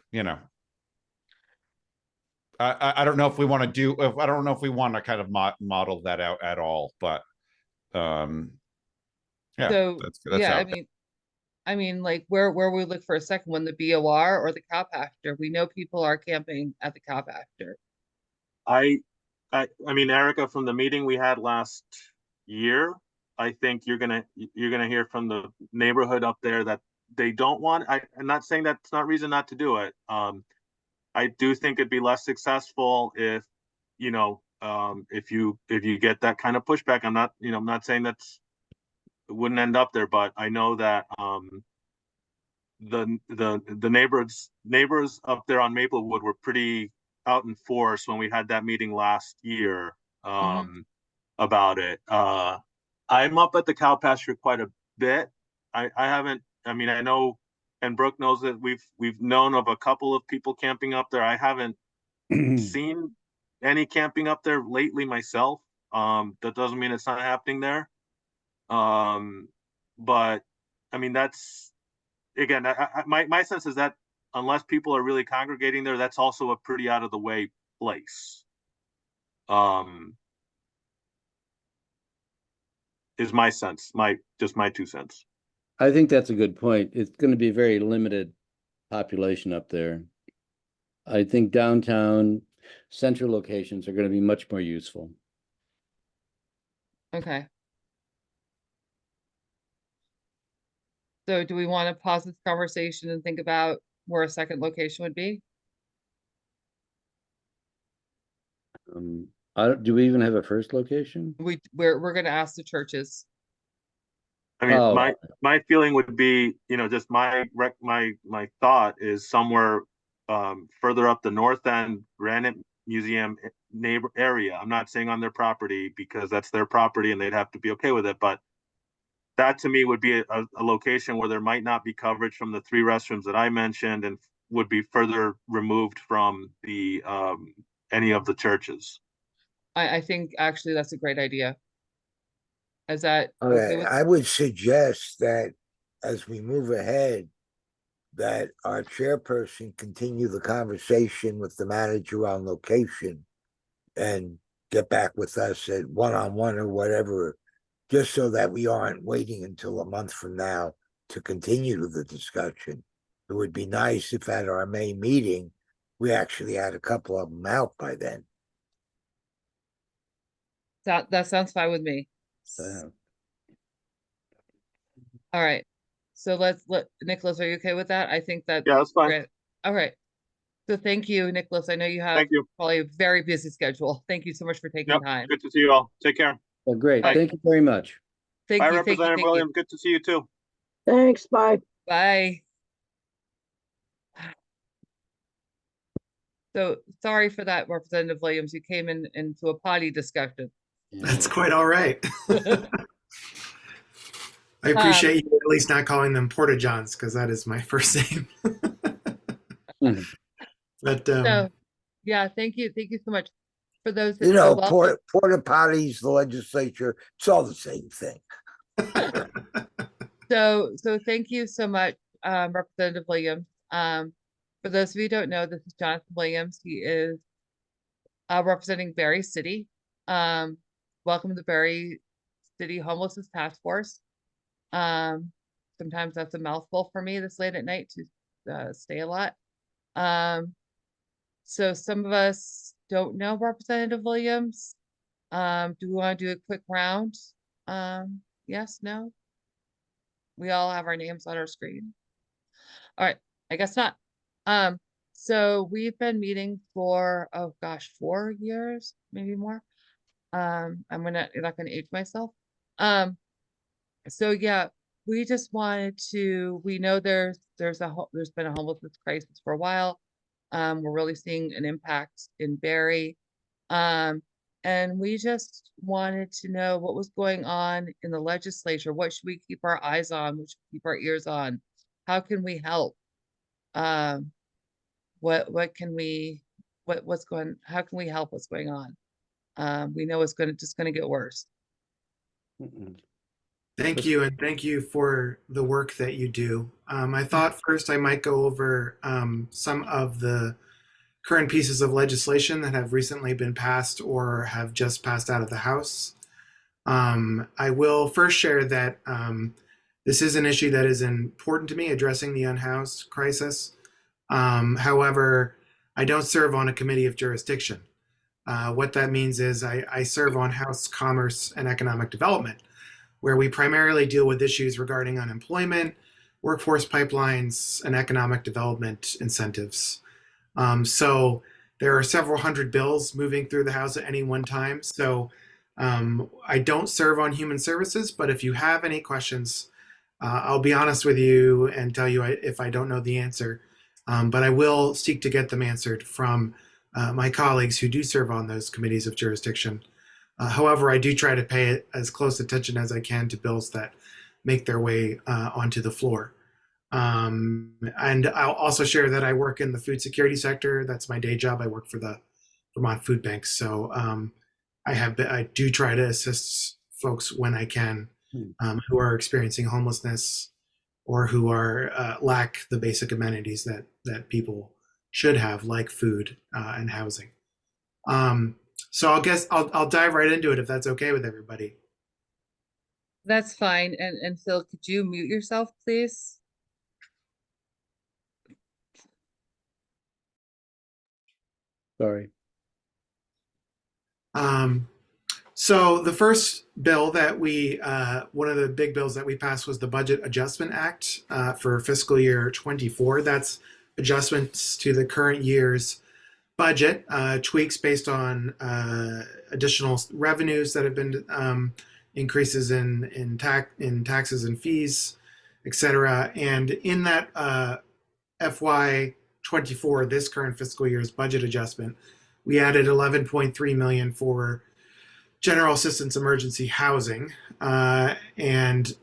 Speaker 6: I don't know if we want to I don't know if we want to kind of model that out at all, but yeah,
Speaker 2: So
Speaker 6: that's
Speaker 2: yeah,
Speaker 6: how
Speaker 2: I mean, like where we look for a second one, the BOR or the cow pasture? We know people are camping at the cow pasture.
Speaker 5: I mean, Erica, from the meeting we had last year, I think you're gonna hear from the neighborhood up there that they don't want. I'm not saying that's not reason not to do it. I do think it'd be less successful if if you get that kind of pushback. I'm not saying it wouldn't end up there, but I know that the neighbors up there on Maplewood were pretty out in force when we had that meeting last year about it. I'm up at the cow pasture quite a bit. I haven't. I mean, I know, and Brooke knows that we've known of a couple of people camping up there. I haven't seen any camping up there lately myself. That doesn't mean it's not happening there. But I mean, that's again, my sense is that unless people are really congregating there, that's also a pretty out of the way place. Is my sense, just my 2 cents.
Speaker 3: I think that's a good point. It's going to be a very limited population up there. I think downtown central locations are going to be much more useful.
Speaker 2: Okay. So do we want to pause this conversation and think about where a second location would be?
Speaker 3: Do we even have a first location?
Speaker 2: We're going to ask the churches.
Speaker 5: I mean,
Speaker 3: Oh.
Speaker 5: my feeling would be, just my thought is somewhere further up the north end, Granite Museum neighbor area. I'm not saying on their property because that's their property and they'd have to be okay with it, but that to me would be a location where there might not be coverage from the 3 restrooms that I mentioned and would be further removed from the any of the churches.
Speaker 2: I think actually that's a great idea. Is that
Speaker 4: Okay,
Speaker 2: okay with?
Speaker 4: I would suggest that as we move ahead, that our chairperson continue the conversation with the manager on location and get back with us at one-on-one or whatever, just so that we aren't waiting until a month from now to continue the discussion. It would be nice if at our May meeting, we actually had a couple of them out by then.
Speaker 2: That sounds fine with me. All right. So let Nicholas, are you okay with that? I think that.
Speaker 5: Yeah, that's fine.
Speaker 2: Great. All right. So thank you, Nicholas. I know you have
Speaker 5: Thank you.
Speaker 2: probably a very busy schedule. Thank you so much for taking
Speaker 5: Yep.
Speaker 2: time.
Speaker 5: Good to see you all. Take care.
Speaker 3: Well, great.
Speaker 2: Bye.
Speaker 3: Thank you very much.
Speaker 2: Thank
Speaker 5: Bye,
Speaker 2: you.
Speaker 5: Representative Williams. Good to see you too.
Speaker 7: Thanks, bye.
Speaker 2: Bye. So sorry for that, Representative Williams. You came into a potty discussion.
Speaker 8: That's quite all right. I appreciate you at least not calling them Porta Johns because that is my first name. But
Speaker 2: So, yeah, thank you so much for those.
Speaker 4: Porta potties, the legislature, it's all the same thing.
Speaker 2: So thank you so much, Representative Williams. For those of you who don't know, this is Jonathan Williams. He is representing Barre City. Welcome to the Barre City Homelessness Task Force. Sometimes that's a mouthful for me this late at night to stay a lot. So some of us don't know Representative Williams. Do we want to do a quick round? Yes, no? We all have our names on our screen. All right, I guess not. So we've been meeting for, oh gosh, 4 years, maybe more. I'm not gonna age myself. So yeah, we just wanted to, we know there's been a homelessness crisis for a while. We're really seeing an impact in Barre. And we just wanted to know what was going on in the legislature. What should we keep our eyes on? What should we keep our ears on? How can we help? What can we, how can we help what's going on? We know it's just gonna get worse.
Speaker 8: Thank you, and thank you for the work that you do. I thought first I might go over some of the current pieces of legislation that have recently been passed or have just passed out of the House. I will first share that this is an issue that is important to me, addressing the unhoused crisis. However, I don't serve on a committee of jurisdiction. What that means is I serve on House Commerce and Economic Development, where we primarily deal with issues regarding unemployment, workforce pipelines, and economic development incentives. So there are several hundred bills moving through the House at any one time. So I don't serve on Human Services, but if you have any questions, I'll be honest with you and tell you if I don't know the answer. But I will seek to get them answered from my colleagues who do serve on those committees of jurisdiction. However, I do try to pay as close attention as I can to bills that make their way onto the floor. And I'll also share that I work in the food security sector. That's my day job. I work for the Vermont Food Bank. So I do try to assist folks when I can who are experiencing homelessness or who are lack the basic amenities that people should have, like food and housing. So I'll dive right into it if that's okay with everybody.
Speaker 2: That's fine. And Phil, could you mute yourself, please?
Speaker 3: Sorry.
Speaker 8: So the first bill that one of the big bills that we passed was the Budget Adjustment Act for fiscal year 24. That's adjustments to the current year's budget, tweaks based on additional revenues that have been increases in taxes and fees, etc. And in that FY24, this current fiscal year's budget adjustment, we added 11.3 million for general assistance emergency housing and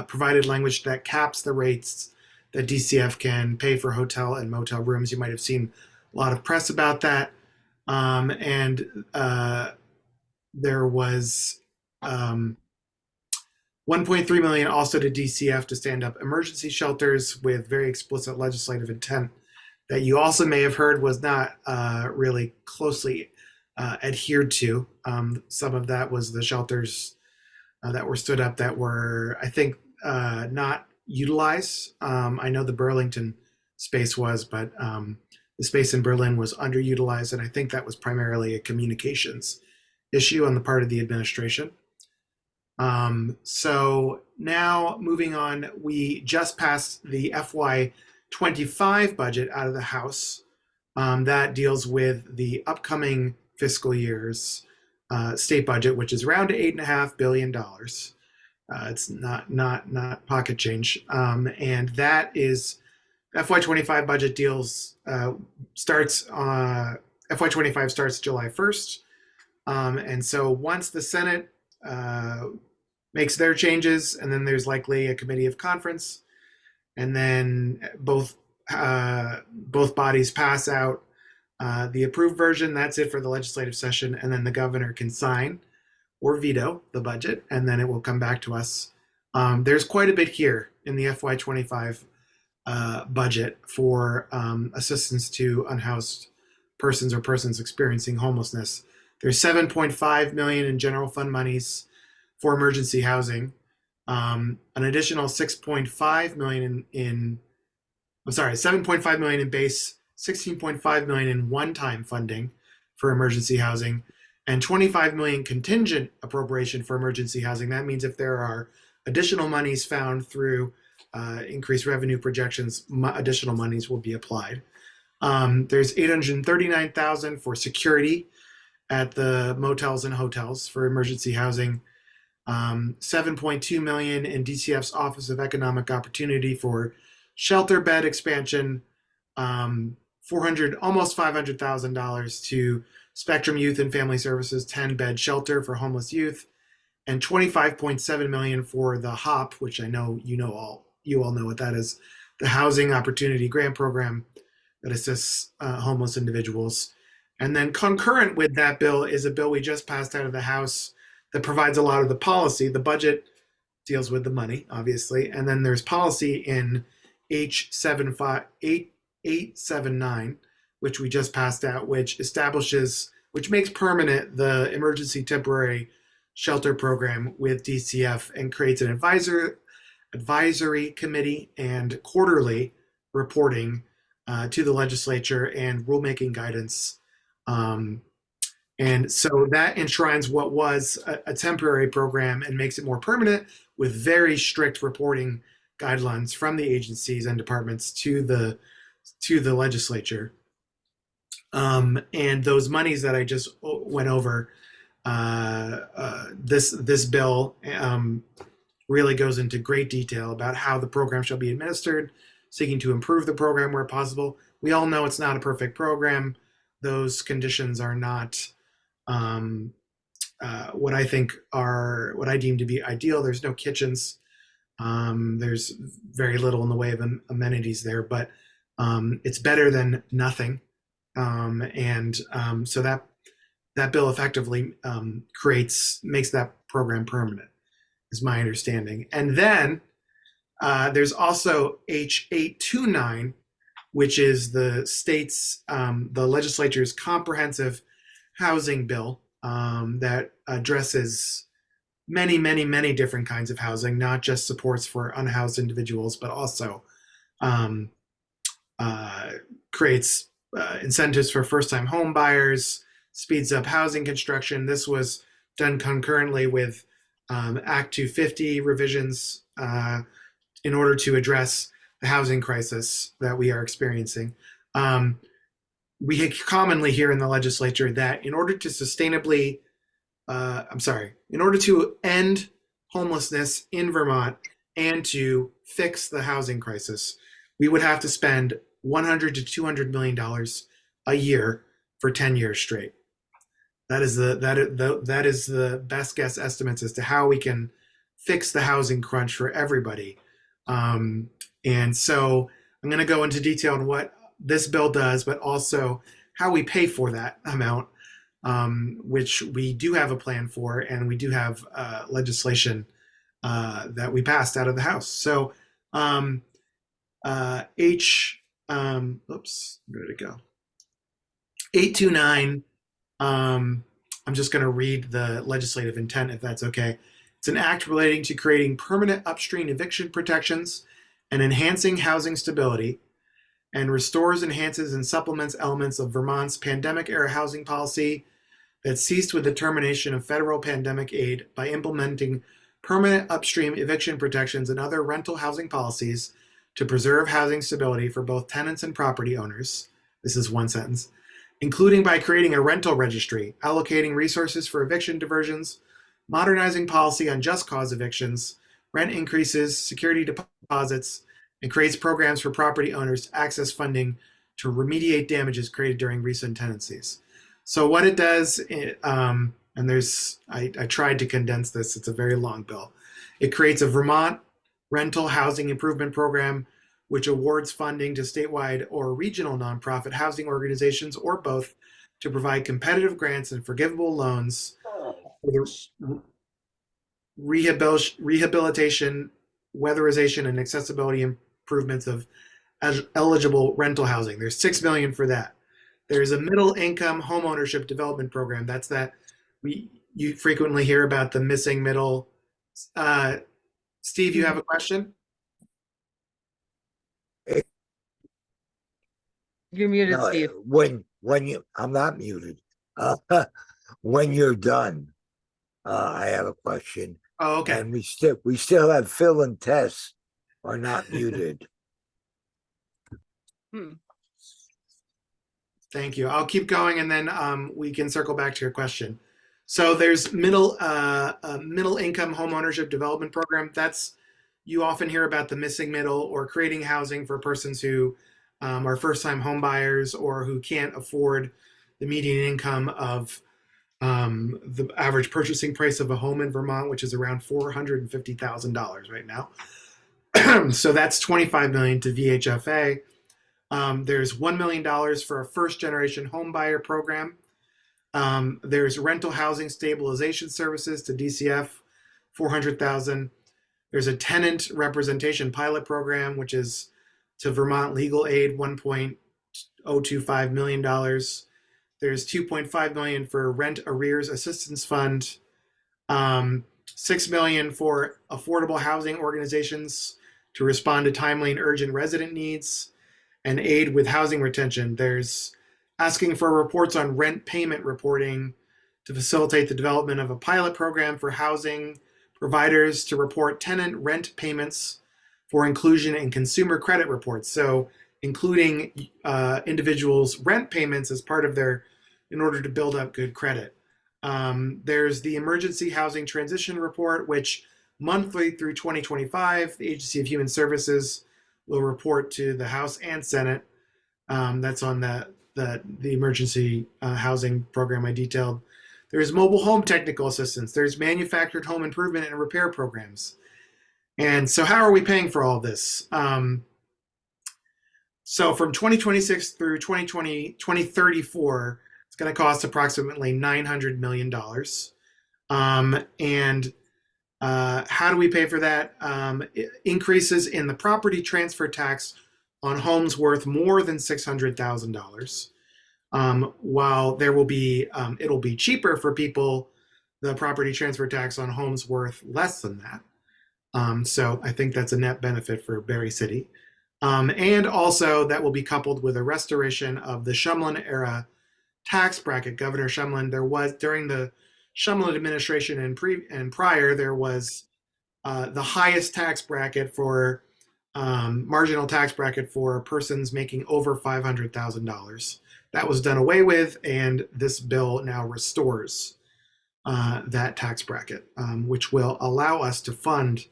Speaker 8: provided language that caps the rates that DCF can pay for hotel and motel rooms. You might have seen a lot of press about that. And there was 1.3 million also to DCF to stand up emergency shelters with very explicit legislative intent that you also may have heard was not really closely adhered to. Some of that was the shelters that were stood up that were, I think, not utilized. I know the Burlington space was, but the space in Berlin was underutilized, and I think that was primarily a communications issue on the part of the administration. So now moving on, we just passed the FY25 budget out of the House. That deals with the upcoming fiscal year's state budget, which is around $8.5 billion. It's not pocket change. And that is FY25 budget deals starts FY25 starts July 1st. And so once the Senate makes their changes, and then there's likely a committee of conference, and then both bodies pass out the approved version. That's it for the legislative session, and then the governor can sign or veto the budget, and then it will come back to us. There's quite a bit here in the FY25 budget for assistance to unhoused persons or persons experiencing homelessness. There's 7.5 million in general fund monies for emergency housing. An additional 6.5 million in 7.5 million in base, 16.5 million in one-time funding for emergency housing, and 25 million contingent appropriation for emergency housing. That means if there are additional monies found through increased revenue projections, additional monies will be applied. There's 839,000 for security at the motels and hotels for emergency housing. 7.2 million in DCF's Office of Economic Opportunity for shelter bed expansion. 400, almost $500,000 to Spectrum Youth and Family Services 10-bed shelter for homeless youth, and 25.7 million for the HOP, which I know you all know what that is, the Housing Opportunity Grant Program that assists homeless individuals. And then concurrent with that bill is a bill we just passed out of the House that provides a lot of the policy. The budget deals with the money, obviously, and then there's policy in H879, which we just passed out, which makes permanent the emergency temporary shelter program with DCF and creates an advisory committee and quarterly reporting to the legislature and rulemaking guidance. And so that enshrines what was a temporary program and makes it more permanent with very strict reporting guidelines from the agencies and departments to the legislature. And those monies that I just went over, this bill really goes into great detail about how the program shall be administered, seeking to improve the program where possible. We all know it's not a perfect program. Those conditions are not what I deem to be ideal. There's no kitchens. There's very little in the way of amenities there, but it's better than nothing. So that bill effectively makes that program permanent, is my understanding. And then there's also H829, which is the state's, the legislature's comprehensive housing bill that addresses many, many, many different kinds of housing, not just supports for unhoused individuals, but also creates incentives for first-time home buyers, speeds up housing construction. This was done concurrently with Act 250 revisions in order to address the housing crisis that we are experiencing. We commonly hear in the legislature that in order to end homelessness in Vermont and to fix the housing crisis, we would have to spend $100 to $200 million a year for 10 years straight. That is the best guess estimates as to how we can fix the housing crunch for everybody. And so I'm going to go into detail on what this bill does, but also how we pay for that amount, which we do have a plan for, and we do have legislation that we passed out of the House. So where did it go? 829. I'm just going to read the legislative intent, if that's okay. It's an act relating to creating permanent upstream eviction protections and enhancing housing stability, and restores, enhances, and supplements elements of Vermont's pandemic-era housing policy that ceased with the termination of federal pandemic aid by implementing permanent upstream eviction protections and other rental housing policies to preserve housing stability for both tenants and property owners. This is one sentence. Including by creating a rental registry, allocating resources for eviction diversions, modernizing policy on just cause evictions, rent increases, security deposits, and creates programs for property owners to access funding to remediate damages created during recent tenancies. So what it does, and I tried to condense this, it's a very long bill. It creates a Vermont rental housing improvement program, which awards funding to statewide or regional nonprofit housing organizations or both to provide competitive grants and forgivable loans for the rehabilitation, weatherization, and accessibility improvements of eligible rental housing. There's 6 million for that. There's a middle income home ownership development program. That's that you frequently hear about the missing middle. Steve, you have a question?
Speaker 2: You're muted,
Speaker 4: No,
Speaker 2: Steve.
Speaker 4: I'm not muted. Uh, when you're done, I have a question.
Speaker 8: Oh, okay.
Speaker 4: And we still have Phil and Tess are not muted.
Speaker 8: Thank you. I'll keep going, and then we can circle back to your question. So there's middle income home ownership development program. That's, you often hear about the missing middle, or creating housing for persons who are first time home buyers or who can't afford the median income of the average purchasing price of a home in Vermont, which is around $450,000 right now. So that's 25 million to VHFA. There's $1 million for a first generation home buyer program. There's rental housing stabilization services to DCF, 400,000. There's a tenant representation pilot program, which is to Vermont Legal Aid, $1.025 million. There's 2.5 million for rent arrears assistance fund. 6 million for affordable housing organizations to respond to timely and urgent resident needs and aid with housing retention. There's asking for reports on rent payment reporting to facilitate the development of a pilot program for housing providers to report tenant rent payments for inclusion in consumer credit reports. So including individuals' rent payments as part of their, in order to build up good credit. There's the Emergency Housing Transition Report, which monthly through 2025, the Agency of Human Services will report to the House and Senate. That's on the emergency housing program I detailed. There's mobile home technical assistance. There's manufactured home improvement and repair programs. And so how are we paying for all this? So from 2026 through 2034, it's going to cost approximately $900 million. And how do we pay for that? Increases in the property transfer tax on homes worth more than $600,000. While there will be, it'll be cheaper for people, the property transfer tax on homes worth less than that. So I think that's a net benefit for Barre City. And also that will be coupled with a restoration of the Shumlin era tax bracket. Governor Shumlin, there was, during the Shumlin administration and prior, there was the highest tax bracket for marginal tax bracket for persons making over $500,000. That was done away with, and this bill now restores that tax bracket, which will allow us to fund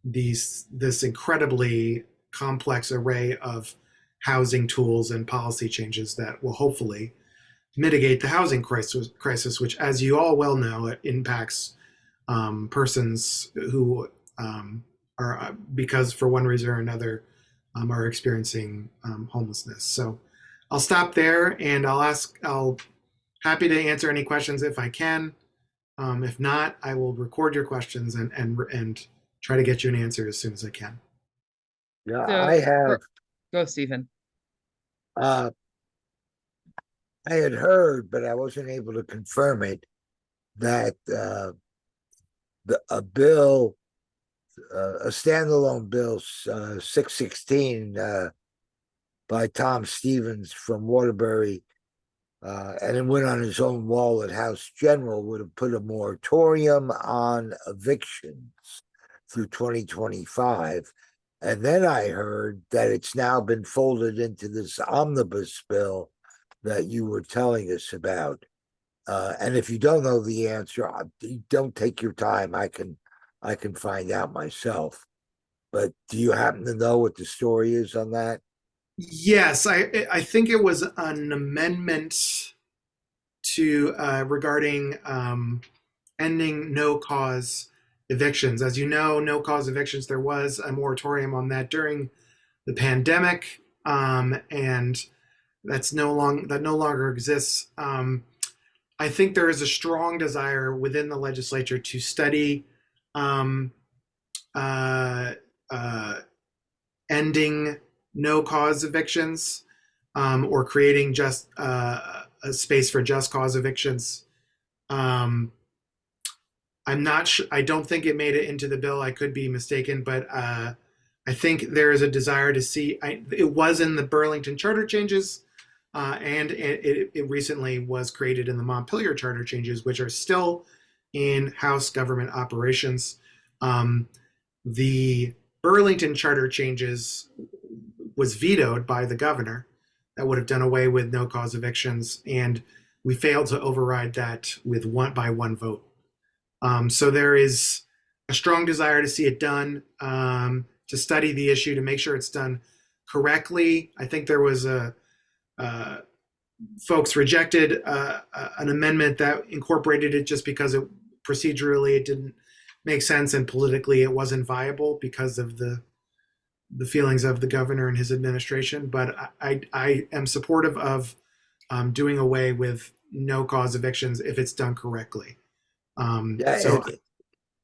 Speaker 8: this incredibly complex array of housing tools and policy changes that will hopefully mitigate the housing crisis, which, as you all well know, it impacts persons who are, because for one reason or another, are experiencing homelessness. So I'll stop there, and I'll happy to answer any questions if I can. If not, I will record your questions and try to get you an answer as soon as I can.
Speaker 4: Yeah,
Speaker 2: So,
Speaker 4: I have.
Speaker 2: Go, Stephen.
Speaker 4: I had heard, but I wasn't able to confirm it, that a bill, a standalone bill, 616 by Tom Stevens from Waterbury, and it went on his own wall at House General, would have put a moratorium on evictions through 2025. And then I heard that it's now been folded into this omnibus bill that you were telling us about. And if you don't know the answer, don't take your time. I can find out myself. But do you happen to know what the story is on that?
Speaker 8: Yes, I think it was an amendment to regarding ending no cause evictions. As you know, no cause evictions, there was a moratorium on that during the pandemic, and that no longer exists. I think there is a strong desire within the legislature to study ending no cause evictions, or creating just a space for just cause evictions. I'm not sure. I don't think it made it into the bill. I could be mistaken, but I think there is a desire to see. It was in the Burlington charter changes, and it recently was created in the Montpelier charter changes, which are still in House government operations. The Burlington charter changes was vetoed by the governor. That would have done away with no cause evictions, and we failed to override that with one vote. So there is a strong desire to see it done, to study the issue, to make sure it's done correctly. I think there was folks rejected an amendment that incorporated it just because procedurally it didn't make sense and politically it wasn't viable because of the feelings of the governor and his administration. But I am supportive of doing away with no cause evictions if it's done correctly.
Speaker 4: Yeah,
Speaker 8: So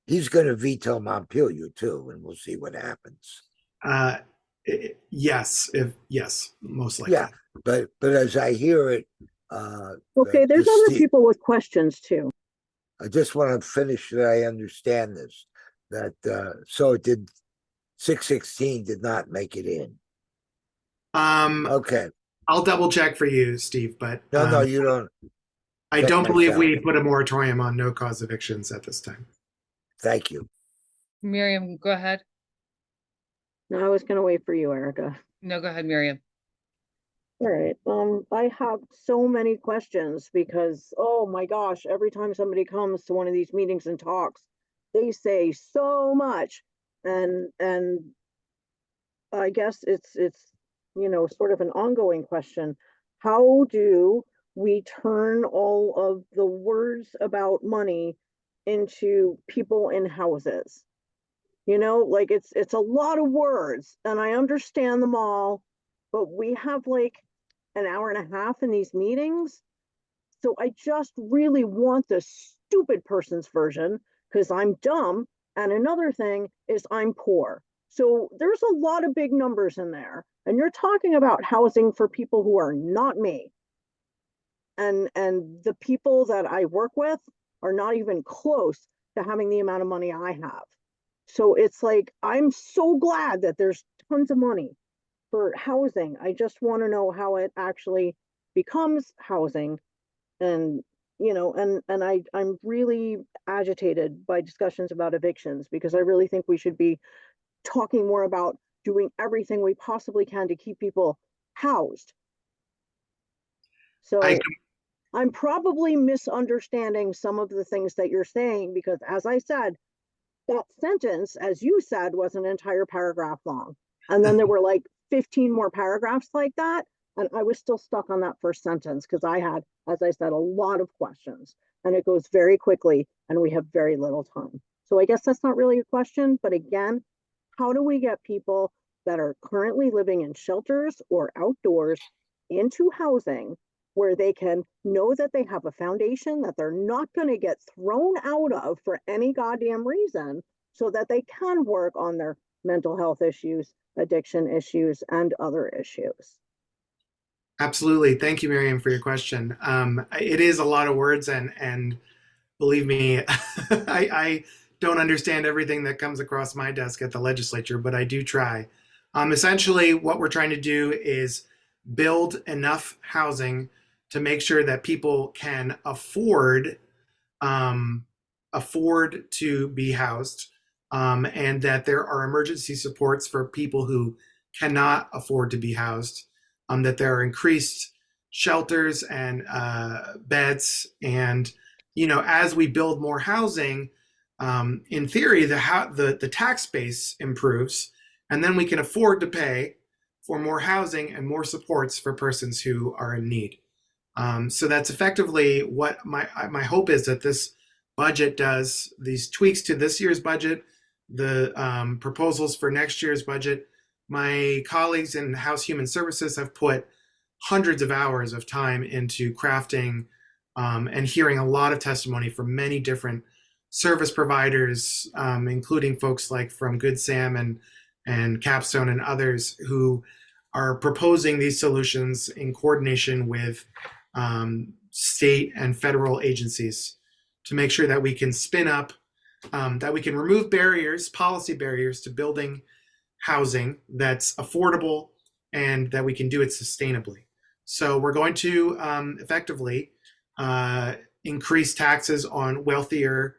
Speaker 4: he's going to veto Montpelier too, and we'll see what happens.
Speaker 8: yes, most likely.
Speaker 4: Yeah, but as I hear it,
Speaker 7: Okay, there's other people with questions too.
Speaker 4: I just want to finish that I understand this. That so it did 616 did not make it in. Okay.
Speaker 8: I'll double check for you, Steve, but
Speaker 4: No, you don't.
Speaker 8: I don't believe we put a moratorium on no cause evictions at this time.
Speaker 4: Thank you.
Speaker 2: Miriam, go ahead.
Speaker 7: No, I was going to wait for you, Erica.
Speaker 2: No, go ahead, Miriam.
Speaker 7: All right. I have so many questions because, oh my gosh, every time somebody comes to one of these meetings and talks, they say so much, and I guess it's sort of an ongoing question. How do we turn all of the words about money into people in houses? Like it's a lot of words, and I understand them all, but we have like an hour and a half in these meetings. So I just really want the stupid person's version because I'm dumb. And another thing is I'm poor. So there's a lot of big numbers in there. And you're talking about housing for people who are not me. And the people that I work with are not even close to having the amount of money I have. So it's like, I'm so glad that there's tons of money for housing. I just want to know how it actually becomes housing. And, I'm really agitated by discussions about evictions because I really think we should be talking more about doing everything we possibly can to keep people housed. So I'm probably misunderstanding some of the things that you're saying because, as I said, that sentence, as you said, was an entire paragraph long. And then there were like 15 more paragraphs like that. And I was still stuck on that first sentence because I had, as I said, a lot of questions. And it goes very quickly and we have very little time. So I guess that's not really a question. But again, how do we get people that are currently living in shelters or outdoors into housing where they can know that they have a foundation that they're not going to get thrown out of for any goddamn reason so that they can work on their mental health issues, addiction issues, and other issues?
Speaker 8: Absolutely. Thank you, Miriam, for your question. It is a lot of words, and believe me, I don't understand everything that comes across my desk at the legislature, but I do try. Essentially, what we're trying to do is build enough housing to make sure that people can afford to be housed, and that there are emergency supports for people who cannot afford to be housed, that there are increased shelters and beds. And, as we build more housing, in theory, the tax base improves, and then we can afford to pay for more housing and more supports for persons who are in need. So that's effectively what my hope is, that this budget does. These tweaks to this year's budget, the proposals for next year's budget. My colleagues in House Human Services have put hundreds of hours of time into crafting and hearing a lot of testimony from many different service providers, including folks like from Good Sam and Capstone and others who are proposing these solutions in coordination with state and federal agencies to make sure that we can spin up, that we can remove barriers, policy barriers to building housing that's affordable and that we can do it sustainably. So we're going to effectively increase taxes on wealthier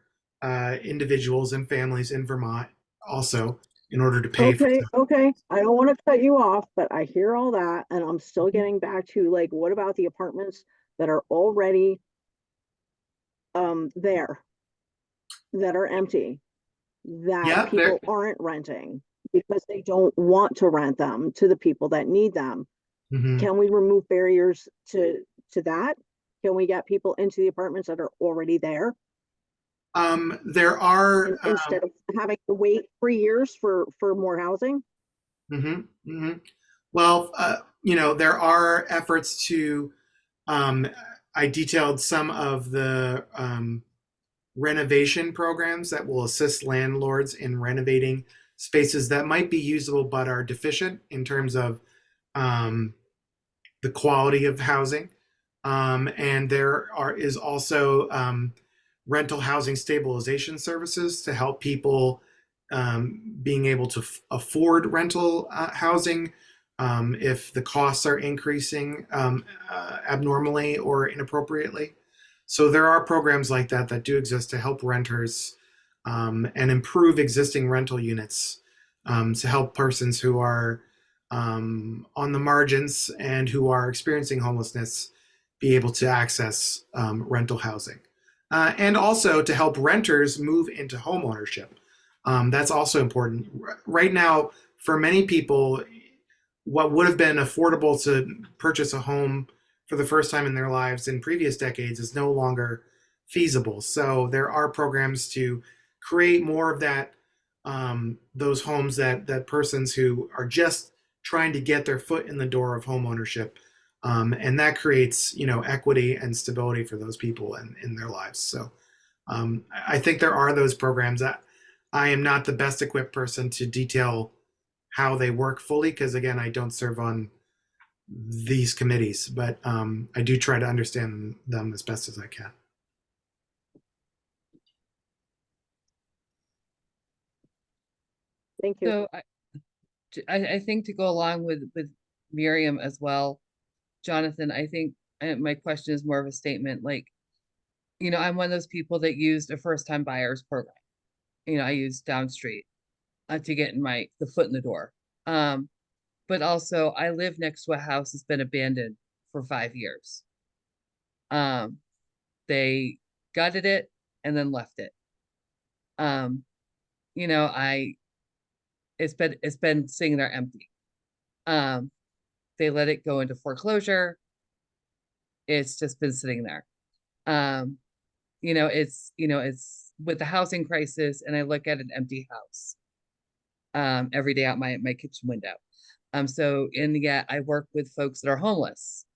Speaker 8: individuals and families in Vermont also in order to pay for
Speaker 7: Okay, okay. I don't want to cut you off, but I hear all that, and I'm still getting back to like, what about the apartments that are already there, that are empty, that
Speaker 8: Yeah,
Speaker 7: people aren't renting because they don't want to rent them to the people that need them.
Speaker 8: mhm.
Speaker 7: Can we remove barriers to that? Can we get people into the apartments that are already there
Speaker 8: There are
Speaker 7: instead of having to wait 3 years for more housing?
Speaker 8: mhm, mhm. Well, there are efforts to. I detailed some of the renovation programs that will assist landlords in renovating spaces that might be usable but are deficient in terms of um, the quality of housing. And is also rental housing stabilization services to help people being able to afford rental housing if the costs are increasing abnormally or inappropriately. So there are programs like that that do exist to help renters and improve existing rental units to help persons who are on the margins and who are experiencing homelessness be able to access rental housing. And also to help renters move into home ownership. That's also important. Right now, for many people, what would have been affordable to purchase a home for the first time in their lives in previous decades is no longer feasible. So there are programs to create more of that, those homes that persons who are just trying to get their foot in the door of home ownership, and that creates equity and stability for those people in their lives. So I think there are those programs that I am not the best equipped person to detail how they work fully because again I don't serve on these committees, but I do try to understand them as best as I can.
Speaker 7: Thank you.
Speaker 2: So I think to go along with Miriam as well, Jonathan, I think my question is more of a statement. Like, I'm one of those people that used a first time buyers program. I used Downstreet to get the foot in the door. But also I live next to a house that's been abandoned for 5 years. They gutted it and then left it. It's been sitting there empty. They let it go into foreclosure. It's just been sitting there. It's with the housing crisis, and I look at an empty house every day out my kitchen window. Yet I work with folks that are homeless.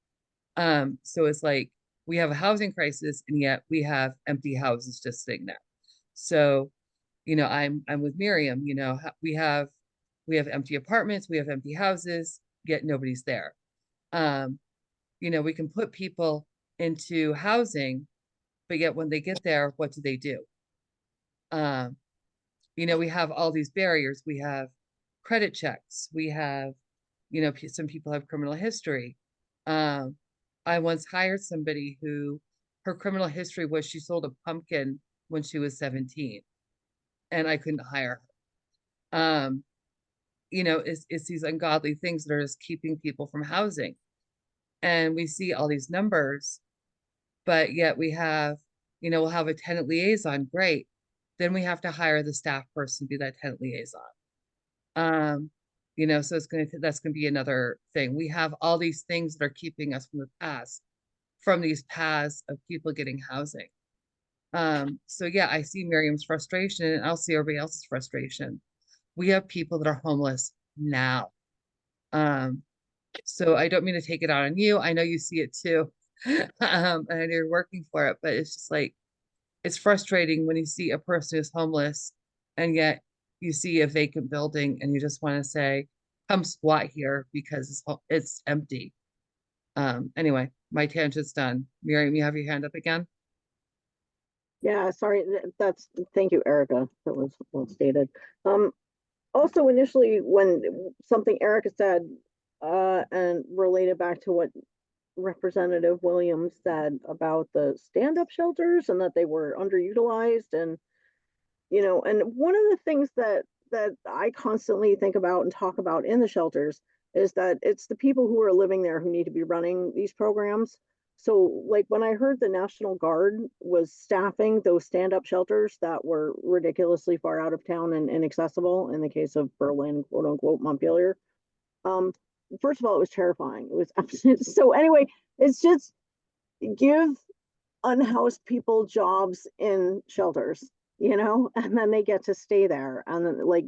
Speaker 2: So it's like we have a housing crisis, and yet we have empty houses just sitting there. So, I'm with Miriam. We have empty apartments, we have empty houses, yet nobody's there. We can put people into housing, but yet when they get there, what do they do? We have all these barriers. We have credit checks. We have, some people have criminal history. I once hired somebody who her criminal history was she sold a pumpkin when she was 17, and I couldn't hire her. It's these ungodly things that are just keeping people from housing. And we see all these numbers, but yet we'll have a tenant liaison, great. Then we have to hire the staff person to be that tenant liaison. So that's gonna be another thing. We have all these things that are keeping us from these paths of people getting housing. So yeah, I see Miriam's frustration, and I'll see everybody else's frustration. We have people that are homeless now. So I don't mean to take it out on you. I know you see it too. And you're working for it, but it's just like, it's frustrating when you see a person who's homeless and yet you see a vacant building and you just want to say, come squat here because it's empty. Anyway, my tangent's done. Miriam, you have your hand up again?
Speaker 7: Yeah, sorry, thank you, Erica. That was well stated. Also initially when something Erica said, and related back to what Representative Williams said about the stand-up shelters and that they were underutilized, and and one of the things that I constantly think about and talk about in the shelters is that it's the people who are living there who need to be running these programs. So like when I heard the National Guard was staffing those stand-up shelters that were ridiculously far out of town and inaccessible, in the case of Berlin, quote unquote, Montpelier, um, first of all, it was terrifying. It was absolutely so anyway, it's just give unhoused people jobs in shelters, and then they get to stay there. And then, like,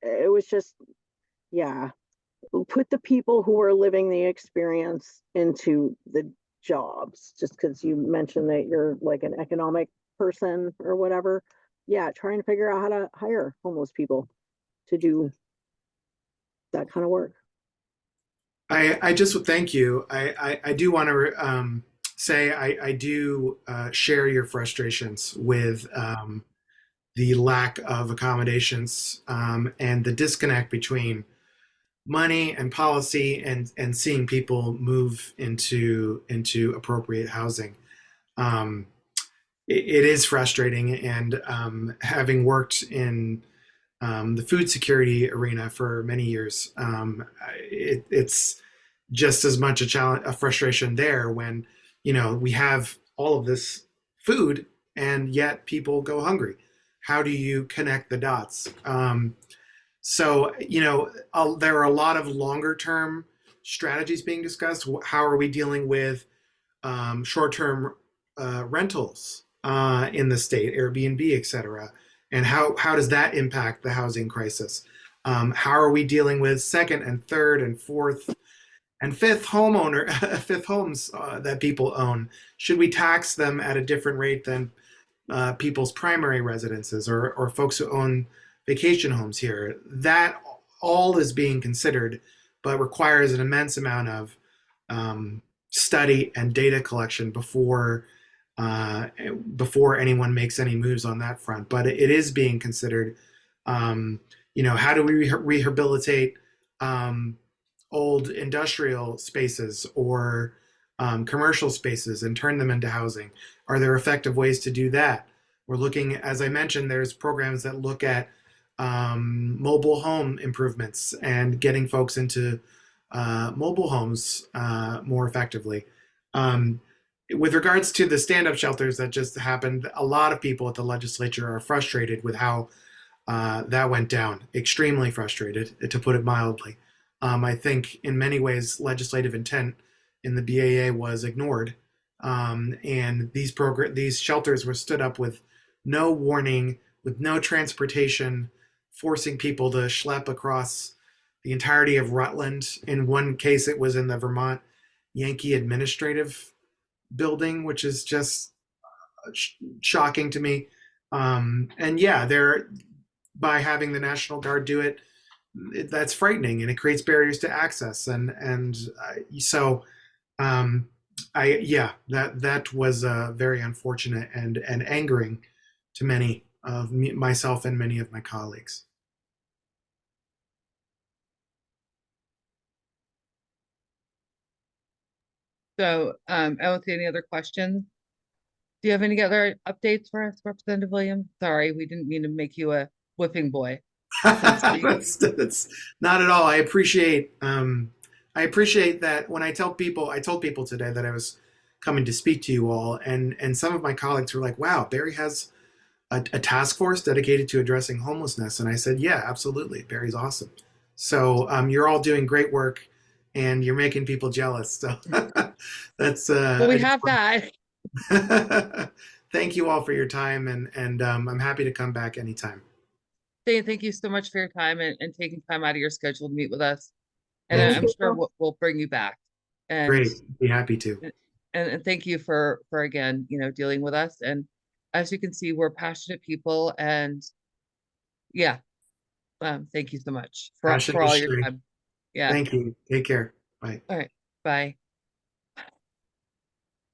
Speaker 7: it was just, yeah, put the people who are living the experience into the jobs. Just because you mentioned that you're like an economic person or whatever. Yeah, trying to figure out how to hire homeless people to do that kind of work.
Speaker 8: I just would thank you. I do want to say I do share your frustrations with the lack of accommodations and the disconnect between money and policy and seeing people move into appropriate housing. It is frustrating, and having worked in the food security arena for many years, it's just as much a challenge, a frustration there when we have all of this food and yet people go hungry. How do you connect the dots? So there are a lot of longer term strategies being discussed. How are we dealing with short term rentals in the state, Airbnb, et cetera? And how does that impact the housing crisis? How are we dealing with second and third and fourth and fifth fifth homes that people own? Should we tax them at a different rate than people's primary residences or folks who own vacation homes here? That all is being considered, but requires an immense amount of study and data collection before anyone makes any moves on that front. But it is being considered. How do we rehabilitate old industrial spaces or commercial spaces and turn them into housing? Are there effective ways to do that? We're looking, as I mentioned, there's programs that look at mobile home improvements and getting folks into mobile homes more effectively. With regards to the stand-up shelters that just happened, a lot of people at the legislature are frustrated with how that went down. Extremely frustrated, to put it mildly. I think in many ways legislative intent in the BAA was ignored, and these shelters were stood up with no warning, with no transportation, forcing people to schlep across the entirety of Rutland. In one case, it was in the Vermont Yankee Administrative Building, which is just shocking to me. And yeah, by having the National Guard do it, that's frightening, and it creates barriers to access. So that was very unfortunate and angering to many of myself and many of my colleagues.
Speaker 2: So I don't see any other questions. Do you have any other updates for us, Representative Williams? Sorry, we didn't mean to make you a whipping boy.
Speaker 8: That's not at all. I appreciate that. When I told people today that I was coming to speak to you all, and some of my colleagues were like, wow, Barre has a task force dedicated to addressing homelessness. And I said, yeah, absolutely. Barre's awesome. So you're all doing great work and you're making people jealous. So that's
Speaker 2: well, we have that.
Speaker 8: Thank you all for your time, and I'm happy to come back anytime.
Speaker 2: Dane, thank you so much for your time and taking time out of your schedule to meet with us. And
Speaker 8: Thank
Speaker 2: I'm
Speaker 8: you.
Speaker 2: sure we'll bring you back. And,
Speaker 8: Great, be happy to.
Speaker 2: And thank you for again, dealing with us. And as you can see, we're passionate people, and yeah, thank you so much for all your time. Yeah.
Speaker 8: Thank you. Take care. Bye.
Speaker 2: All right. Bye.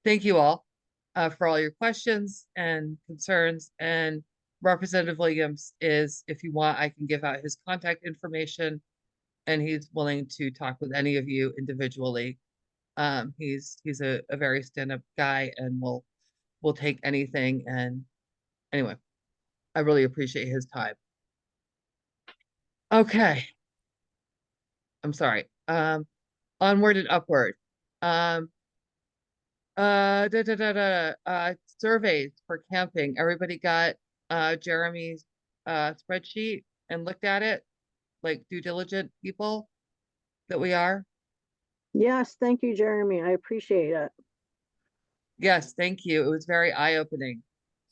Speaker 2: Thank you all for all your questions and concerns. And Representative Williams is, if you want, I can give out his contact information, and he's willing to talk with any of you individually. He's a very stand-up guy, and will take anything. And anyway, I really appreciate his time. Okay. I'm sorry. Onward and upward. Surveys for camping. Everybody got Jeremy's spreadsheet and looked at it, like due diligent people that we are.
Speaker 7: Yes, thank you, Jeremy. I appreciate it.
Speaker 2: Yes, thank you. It was very eye-opening.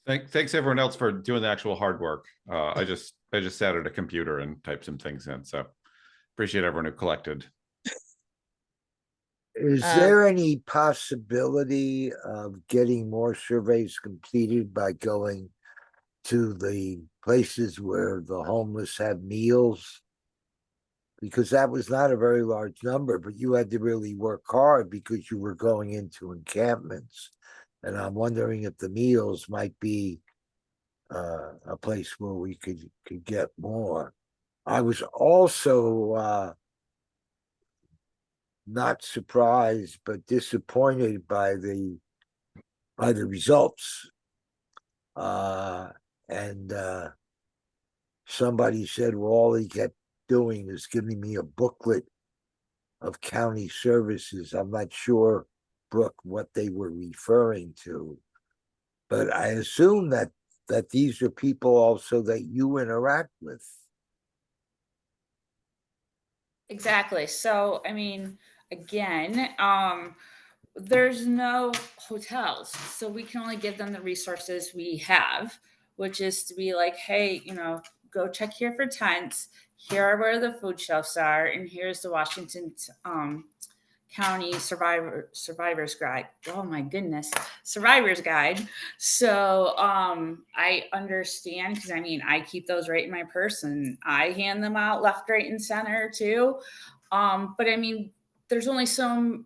Speaker 6: Thanks everyone else for doing the actual hard work. I just sat at a computer and typed some things in, so appreciate everyone who collected.
Speaker 4: Is there any possibility of getting more surveys completed by going to the places where the homeless have meals? Because that was not a very large number, but you had to really work hard because you were going into encampments. And I'm wondering if the meals might be a place where we could get more. I was also not surprised but disappointed by the results. And somebody said, well, all he kept doing is giving me a booklet of county services. I'm not sure, Brooke, what they were referring to, but I assume that these are people also that you interact with.
Speaker 9: Exactly. So, I mean, again, there's no hotels, so we can only give them the resources we have, which is to be like, hey, go check here for tents. Here are where the food shelves are, and here's the Washington County Survivor's Guide. Oh my goodness, Survivor's Guide. So I understand, because I mean, I keep those right in my purse and I hand them out left, right, and center too. But I mean, there's only so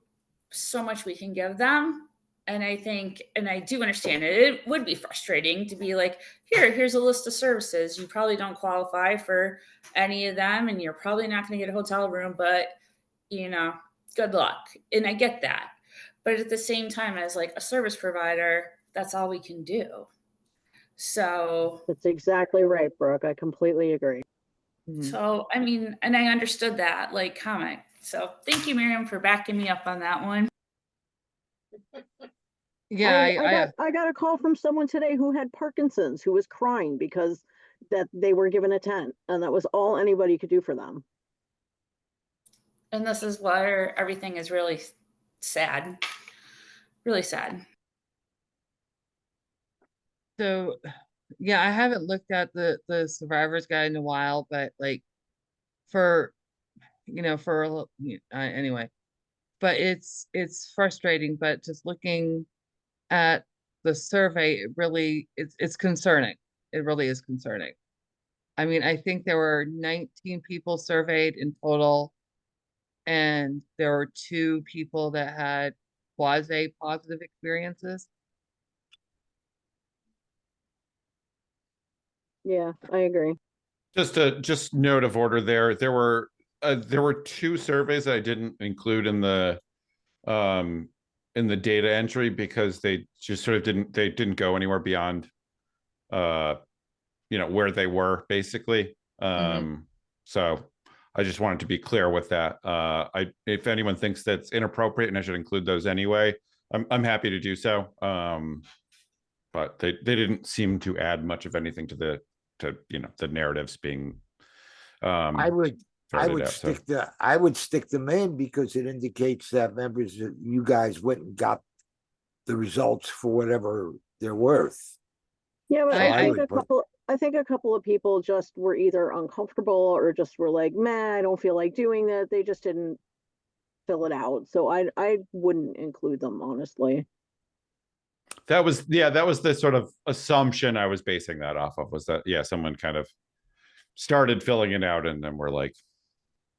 Speaker 9: much we can give them. And I think, and I do understand it, it would be frustrating to be like, here's a list of services. You probably don't qualify for any of them, and you're probably not going to get a hotel room, but good luck. And I get that. But at the same time, as like a service provider, that's all we can do. So
Speaker 7: That's exactly right, Brooke. I completely agree.
Speaker 9: So, I mean, and I understood that like comment. So thank you, Miriam, for backing me up on that one.
Speaker 2: Yeah,
Speaker 7: I got a call from someone today who had Parkinson's, who was crying because that they were given a tent, and that was all anybody could do for them.
Speaker 9: And this is where everything is really sad. Really sad.
Speaker 2: So yeah, I haven't looked at the Survivor's Guide in a while, but like for anyway, but it's frustrating. But just looking at the survey, it's concerning. It really is concerning. I mean, I think there were 19 people surveyed in total, and there were 2 people that had quasi positive experiences.
Speaker 7: Yeah, I agree.
Speaker 6: Just note of order there. There were 2 surveys that I didn't include in the data entry because they just sort of didn't go anywhere beyond where they were basically. So I just wanted to be clear with that. If anyone thinks that's inappropriate and I should include those anyway, I'm happy to do so. But they didn't seem to add much of anything to the narratives being
Speaker 4: I would stick them in because it indicates that members of you guys went and got the results for whatever they're worth.
Speaker 7: Yeah, but
Speaker 4: So
Speaker 7: I think a couple of people just were either uncomfortable or just were like, "Man, I don't feel like doing that." They just didn't fill it out. So I wouldn't include them, honestly.
Speaker 6: That was the sort of assumption I was basing that off of, was that someone kind of started filling it out and then we're like,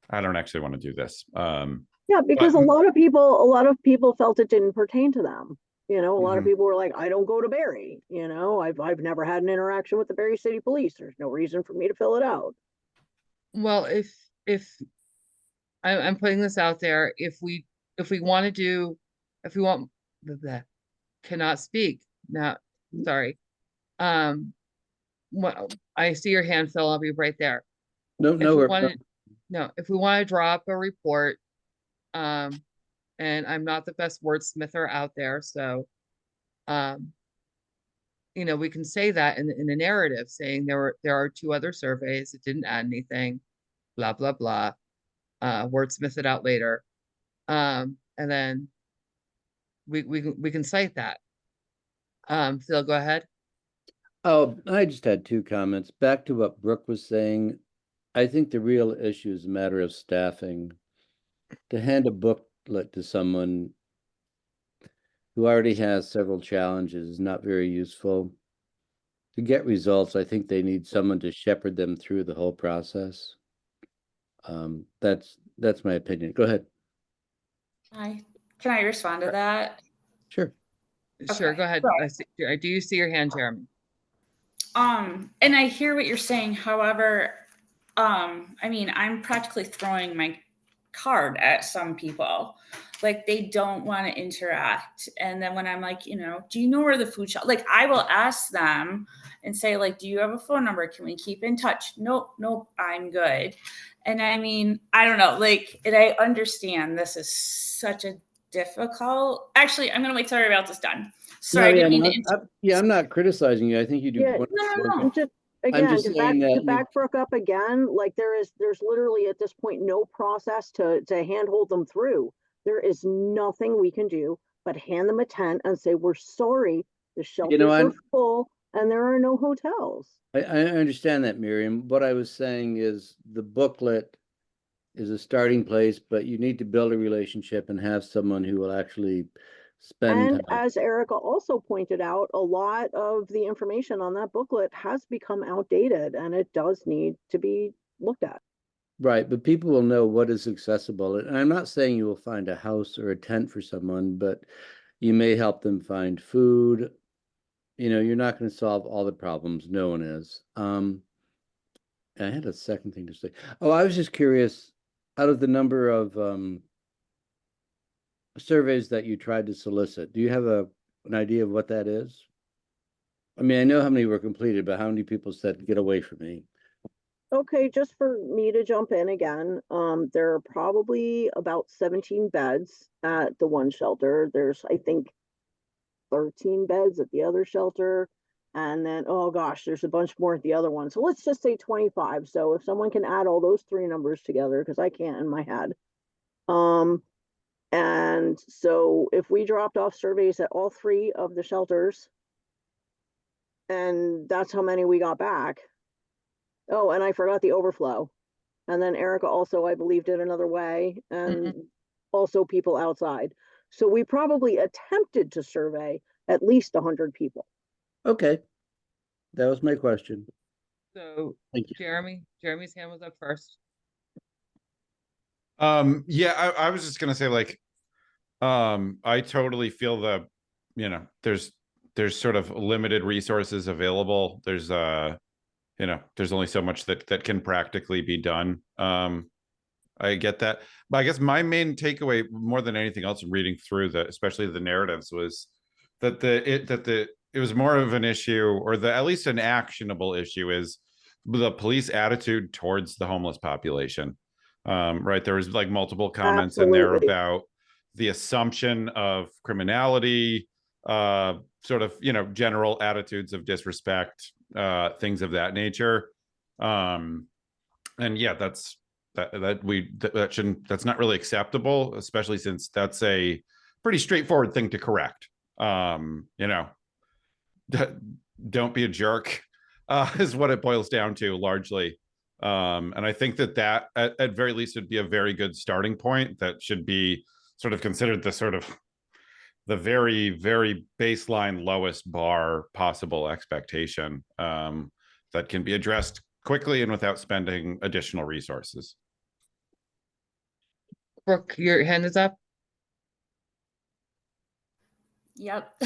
Speaker 6: I don't actually want to do this.
Speaker 7: Yeah, because
Speaker 6: But-
Speaker 7: a lot of people felt it didn't pertain to them. You know, a lot of
Speaker 6: Mhm.
Speaker 7: people were like, I don't go to Barre. You know, I've never had an interaction with the Barre City Police. There's no reason for me to fill it out.
Speaker 2: Well, if I'm putting this out there, if we want to do, if we want the cannot speak now, sorry. Well, I see your hand, Phil. I'll be right there.
Speaker 3: No,
Speaker 2: If
Speaker 3: no,
Speaker 2: we
Speaker 3: we're,
Speaker 2: want to, no, if we want to drop a report, and I'm not the best wordsmither out there, so, you know, we can say that in a narrative, saying there are 2 other surveys, it didn't add anything, blah, blah, blah. Wordsmith it out later. And then we can cite that. Phil, go ahead.
Speaker 3: oh, I just had 2 comments. Back to what Brooke was saying. I think the real issue is a matter of staffing. To hand a booklet to someone who already has several challenges is not very useful. To get results, I think they need someone to shepherd them through the whole process. That's my opinion. Go ahead.
Speaker 9: Can I respond to that?
Speaker 3: Sure.
Speaker 2: Sure,
Speaker 9: Okay,
Speaker 2: go ahead.
Speaker 9: so-
Speaker 2: I do you see your hand, Jeremy?
Speaker 9: And I hear what you're saying. However, I mean, I'm practically throwing my card at some people. Like they don't want to interact. And then when I'm like, you know, do you know where the food shop? Like I will ask them and say, like, do you have a phone number? Can we keep in touch? Nope, I'm good. And I mean, I don't know, like, and I understand this is such a difficult. Actually, I'm gonna wait till everybody's done. Sorry,
Speaker 3: No,
Speaker 9: I didn't
Speaker 3: yeah,
Speaker 9: mean to.
Speaker 3: I'm not criticizing you. I think you do
Speaker 7: Yeah,
Speaker 3: wonderful work.
Speaker 9: No.
Speaker 7: Just
Speaker 3: I'm
Speaker 7: again,
Speaker 3: just saying that
Speaker 7: to back Brooke up again, like there's literally at this point no process to handhold them through. There is nothing we can do but hand them a tent and say, we're sorry, the shelters are full and there are no hotels.
Speaker 3: I understand that, Miriam. What I was saying is the booklet is a starting place, but you need to build a relationship and have someone who will actually spend
Speaker 7: And
Speaker 3: time.
Speaker 7: as Erica also pointed out, a lot of the information on that booklet has become outdated and it does need to be looked at.
Speaker 3: Right, but people will know what is accessible. And I'm not saying you will find a house or a tent for someone, but you may help them find food. You know, you're not going to solve all the problems. No one is. I had a second thing to say. Oh, I was just curious, out of the number of surveys that you tried to solicit, do you have an idea of what that is? I mean, I know how many were completed, but how many people said, get away from me?
Speaker 7: Okay, just for me to jump in again, there are probably about 17 beds at the one shelter. There's, I think, 13 beds at the other shelter. And then, oh gosh, there's a bunch more at the other one. So let's just say 25. So if someone can add all those 3 numbers together, because I can't in my head. And so if we dropped off surveys at all 3 of the shelters, and that's how many we got back. Oh, and I forgot the overflow. And then Erica also, I believe, did another way, and also people outside. So we probably attempted to survey at least 100 people.
Speaker 3: Okay. That was my question.
Speaker 2: So
Speaker 3: Thank you.
Speaker 2: Jeremy's hand was up first.
Speaker 6: Yeah, I was just gonna say, like, I totally feel you know, there's sort of limited resources available. There's you know, there's only so much that can practically be done. I get that, but I guess my main takeaway, more than anything else, in reading through especially the narratives, was that it was more of an issue, or at least an actionable issue, is the police attitude towards the homeless population. Right, there was like multiple comments in there about the assumption of criminality, sort of, you know, general attitudes of disrespect, things of that nature. And yeah, that's not really acceptable, especially since that's a pretty straightforward thing to correct. You know, don't be a jerk, is what it boils down to largely. And I think that at very least would be a very good starting point that should be sort of considered the very, very baseline lowest bar possible expectation, that can be addressed quickly and without spending additional resources.
Speaker 2: Brooke, your hand is up.
Speaker 9: Yep.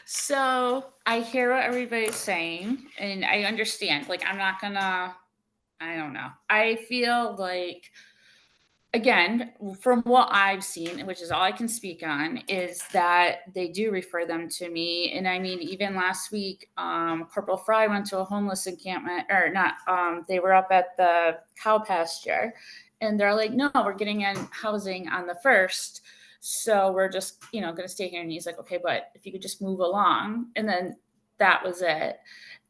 Speaker 9: So I hear what everybody's saying, and I understand. Like, I'm not gonna, I don't know. I feel like, again, from what I've seen, which is all I can speak on, is that they do refer them to me. And I mean, even last week, Corporal Fry went to a homeless encampment, or not, they were up at the cow pasture, and they're like, no, we're getting in housing on the 1st. So we're just, going to stay here. And he's like, okay, but if you could just move along. And then that was it.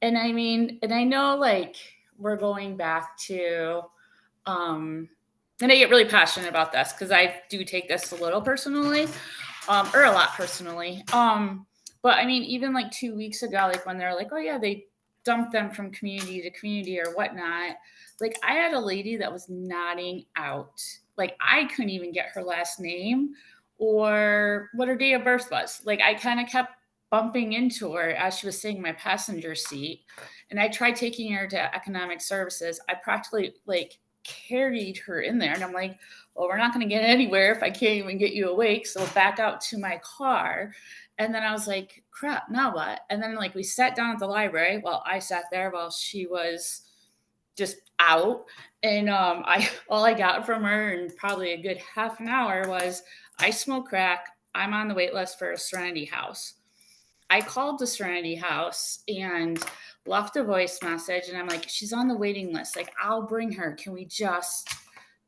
Speaker 9: And I mean, and I know like we're going back to, and I get really passionate about this because I do take this a little personally, or a lot personally. But I mean, even like 2 weeks ago, like when they're like, oh yeah, they dumped them from community to community or whatnot. Like I had a lady that was nodding out. Like I couldn't even get her last name or what her date of birth was. Like I kind of kept bumping into her as she was sitting in my passenger seat. And I tried taking her to economic services. I practically like carried her in there. And I'm like, well, we're not going to get anywhere if I can't even get you awake. So back out to my car. And then I was like, crap, now what? And then like we sat down at the library. Well, I sat there while she was just out. And all I got from her in probably a good half an hour was I smoke crack. I'm on the wait list for a Serenity House. I called the Serenity House and left a voice message, and I'm like, she's on the waiting list. Like, I'll bring her. Can we just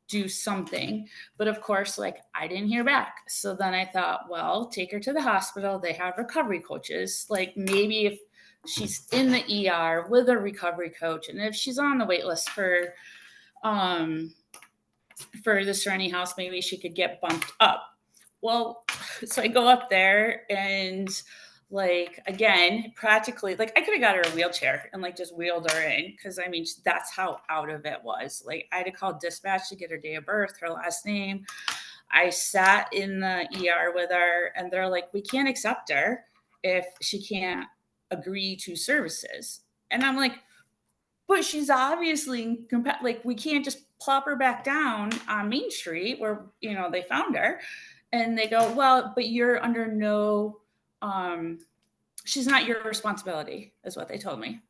Speaker 9: do something? But of course, like, I didn't hear back. So then I thought, well, take her to the hospital. They have recovery coaches. Like, maybe if she's in the ER with a recovery coach, and if she's on the wait list for the Serenity House, maybe she could get bumped up. Well, so I go up there and like again, practically like I could have got her a wheelchair and like just wheeled her in because I mean that's how out of it was. Like I had to call dispatch to get her date of birth, her last name. I sat in the ER with her and they're like, we can't accept her if she can't agree to services. And I'm like, but she's obviously like we can't just plop her back down on Main Street where they found her. And they go, well, but you're under no she's not your responsibility, is what they told me.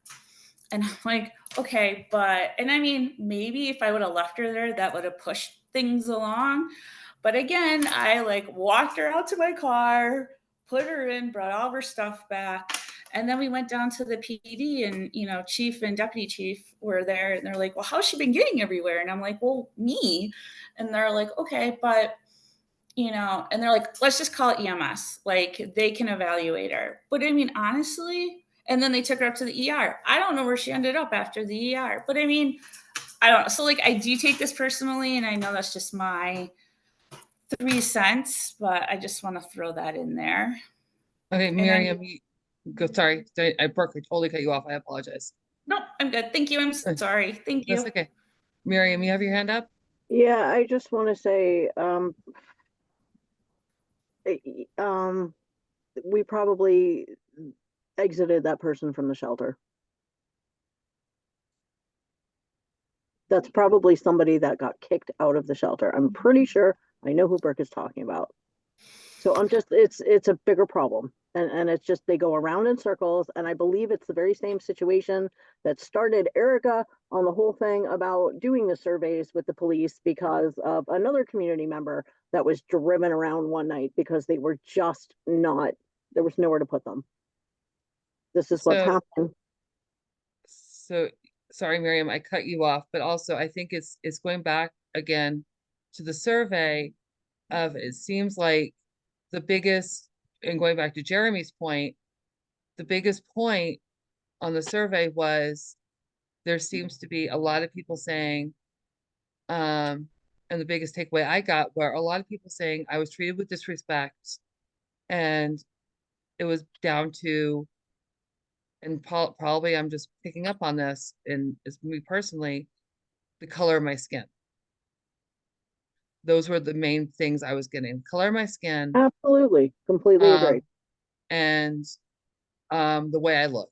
Speaker 9: And I'm like, okay, and I mean, maybe if I would have left her there, that would have pushed things along. But again, I like walked her out to my car, put her in, brought all of her stuff back. And then we went down to the PD and, chief and deputy chief were there and they're like, well, how's she been getting everywhere? And I'm like, well, me. And they're like, okay, but and they're like, let's just call it EMS. Like they can evaluate her. But I mean, honestly, and then they took her up to the ER. I don't know where she ended up after the ER. But I mean, I don't know. So like I do take this personally, and I know that's just my 3 cents, but I just want to throw that in there.
Speaker 2: Okay, Miriam, go. Sorry, I totally cut you off. I apologize.
Speaker 9: No, I'm good. Thank you. I'm sorry. Thank you.
Speaker 2: That's okay. Miriam, you have your hand up?
Speaker 7: Yeah, I just want to say, we probably exited that person from the shelter. That's probably somebody that got kicked out of the shelter. I'm pretty sure I know who Burke is talking about. So it's a bigger problem. And it's just, they go around in circles. And I believe it's the very same situation that started Erica on the whole thing about doing the surveys with the police because of another community member that was driven around one night because they were just not, there was nowhere to put them. This is what's happening.
Speaker 2: So sorry, Miriam, I cut you off, but also I think it's going back again to the survey of it seems like the biggest, and going back to Jeremy's point, the biggest point on the survey was there seems to be a lot of people saying, and the biggest takeaway I got were a lot of people saying I was treated with disrespect, and it was down to, and probably I'm just picking up on this, and it's me personally, the color of my skin. Those were the main things I was getting. Color of my skin.
Speaker 7: Absolutely. Completely agree.
Speaker 2: And the way I look.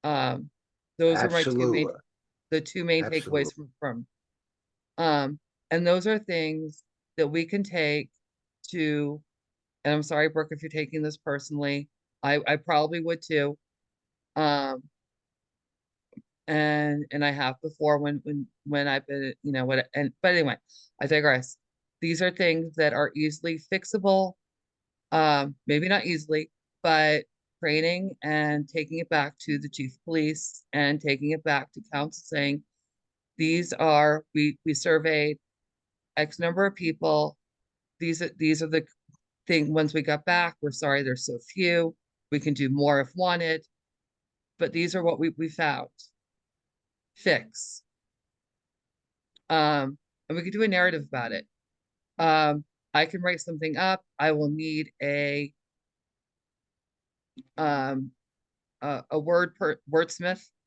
Speaker 2: Those are my two main takeaways from and And those are things that we can take to, and I'm sorry, Brooke, if you're taking this personally, I probably would too. And I have before when I've been, you know, what, but anyway, I digress. These are things that are easily fixable. Maybe not easily, but training and taking it back to the chief of police and taking it back to council saying, these are, we surveyed X number of people. These are the thing, once we got back, we're sorry there's so few. We can do more if wanted, but these are what we found. Fix. And we could do a narrative about it. I can write something up. I will need a wordsmith.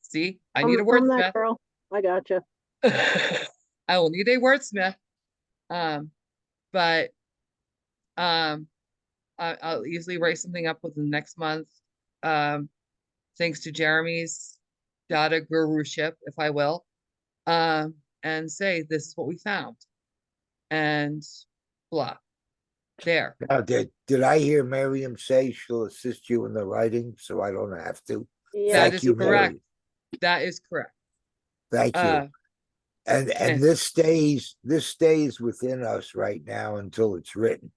Speaker 2: See, I need a
Speaker 7: I'm that
Speaker 2: wordsmith.
Speaker 7: girl. I gotcha.
Speaker 2: I will need a wordsmith. But I'll easily write something up within the next month. Thanks to Jeremy's data guruship, if I will, and say, this is what we found. And blah. There.
Speaker 4: Now, did I hear Miriam say she'll assist you in the writing, so I don't have to?
Speaker 7: Yeah.
Speaker 2: That
Speaker 4: Thank
Speaker 2: is
Speaker 4: you,
Speaker 2: correct.
Speaker 4: Miriam.
Speaker 2: That is correct.
Speaker 4: Thank you. And
Speaker 2: and-
Speaker 4: this stays within us right now until it's written.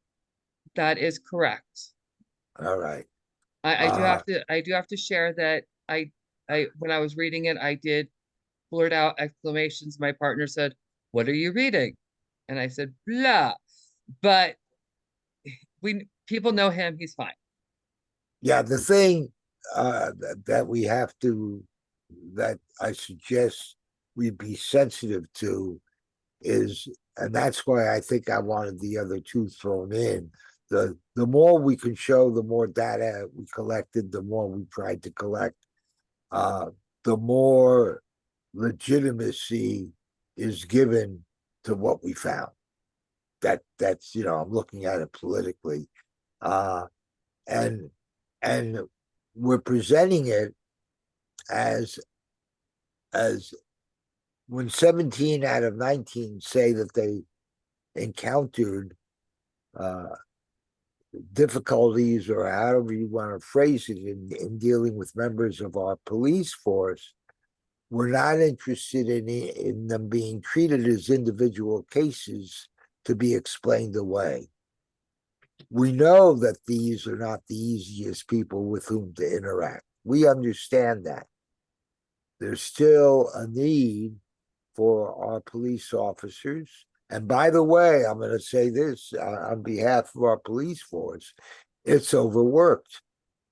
Speaker 2: That is correct.
Speaker 4: All right.
Speaker 2: I do have to share that I when I was reading it, I did blurt out exclamations. My partner said, "What are you reading?" And I said, "Blah." But people know him, he's fine.
Speaker 4: Yeah, the thing that we have to, that I suggest we be sensitive to is, and that's why I think I wanted the other two thrown in. The more we can show, the more data we collected, the more we tried to collect, the more legitimacy is given to what we found. That's, you know, I'm looking at it politically. And we're presenting it as when 17 out of 19 say that they encountered difficulties, or however you want to phrase it, in dealing with members of our police force. We're not interested in them being treated as individual cases to be explained away. We know that these are not the easiest people with whom to interact. We understand that. There's still a need for our police officers. And by the way, I'm going to say this on behalf of our police force, it's overworked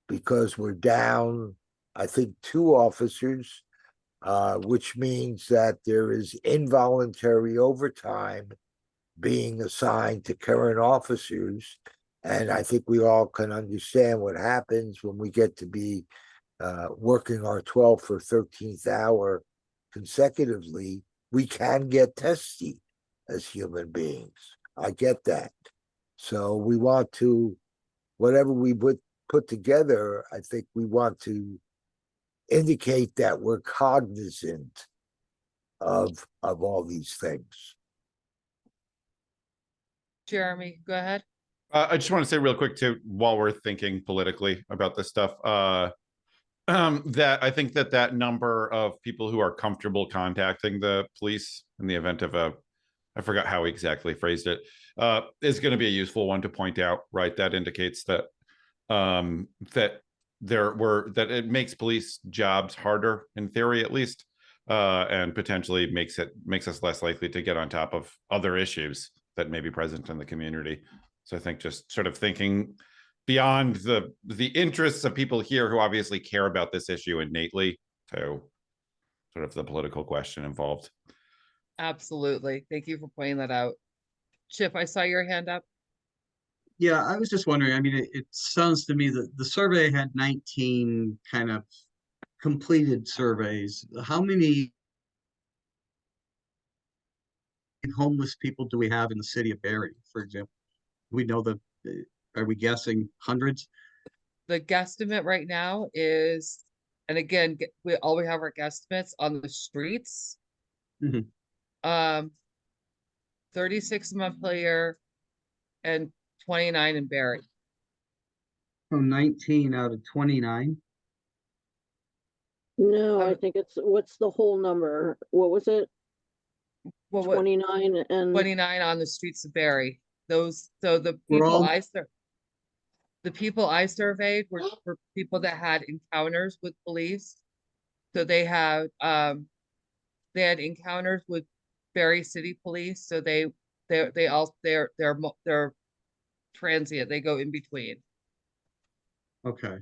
Speaker 4: because we're down, I think, 2 officers, which means that there is involuntary overtime being assigned to current officers. And I think we all can understand what happens when we get to be working our 12th or 13th hour consecutively. We can get testy as human beings. I get that. So we want to, whatever we would put together, I think we want to indicate that we're cognizant of all these things.
Speaker 2: Jeremy, go ahead.
Speaker 6: I just want to say real quick too, while we're thinking politically about this stuff, that I think that number of people who are comfortable contacting the police in the event of I forgot how he exactly phrased it, is going to be a useful one to point out, right? That indicates that that it makes police jobs harder, in theory at least, and potentially makes us less likely to get on top of other issues that may be present in the community. So I think just sort of thinking beyond the interests of people here who obviously care about this issue innately to sort of the political question involved.
Speaker 2: Absolutely. Thank you for pointing that out. Chip, I saw your hand up.
Speaker 1: Yeah, I was just wondering, I mean, it sounds to me that the survey had 19 kind of completed surveys. How many homeless people do we have in the city of Barre, for example? We know are we guessing hundreds?
Speaker 2: The guesstimate right now is, and again, we always have our guesstimates on the streets.
Speaker 1: Mhm.
Speaker 2: 36 in Montpelier, and 29 in Barre.
Speaker 1: So 19 out of 29.
Speaker 7: No, I
Speaker 2: Um,
Speaker 7: think it's, what's the whole number? What was it?
Speaker 2: What
Speaker 7: 29 and
Speaker 2: 29 on the streets of Barre. Those, so the
Speaker 1: We're
Speaker 2: people
Speaker 1: all-
Speaker 2: the people I surveyed were people that had encounters with police. So they had encounters with Barre City Police. So they're transient. They go in between.
Speaker 1: Okay.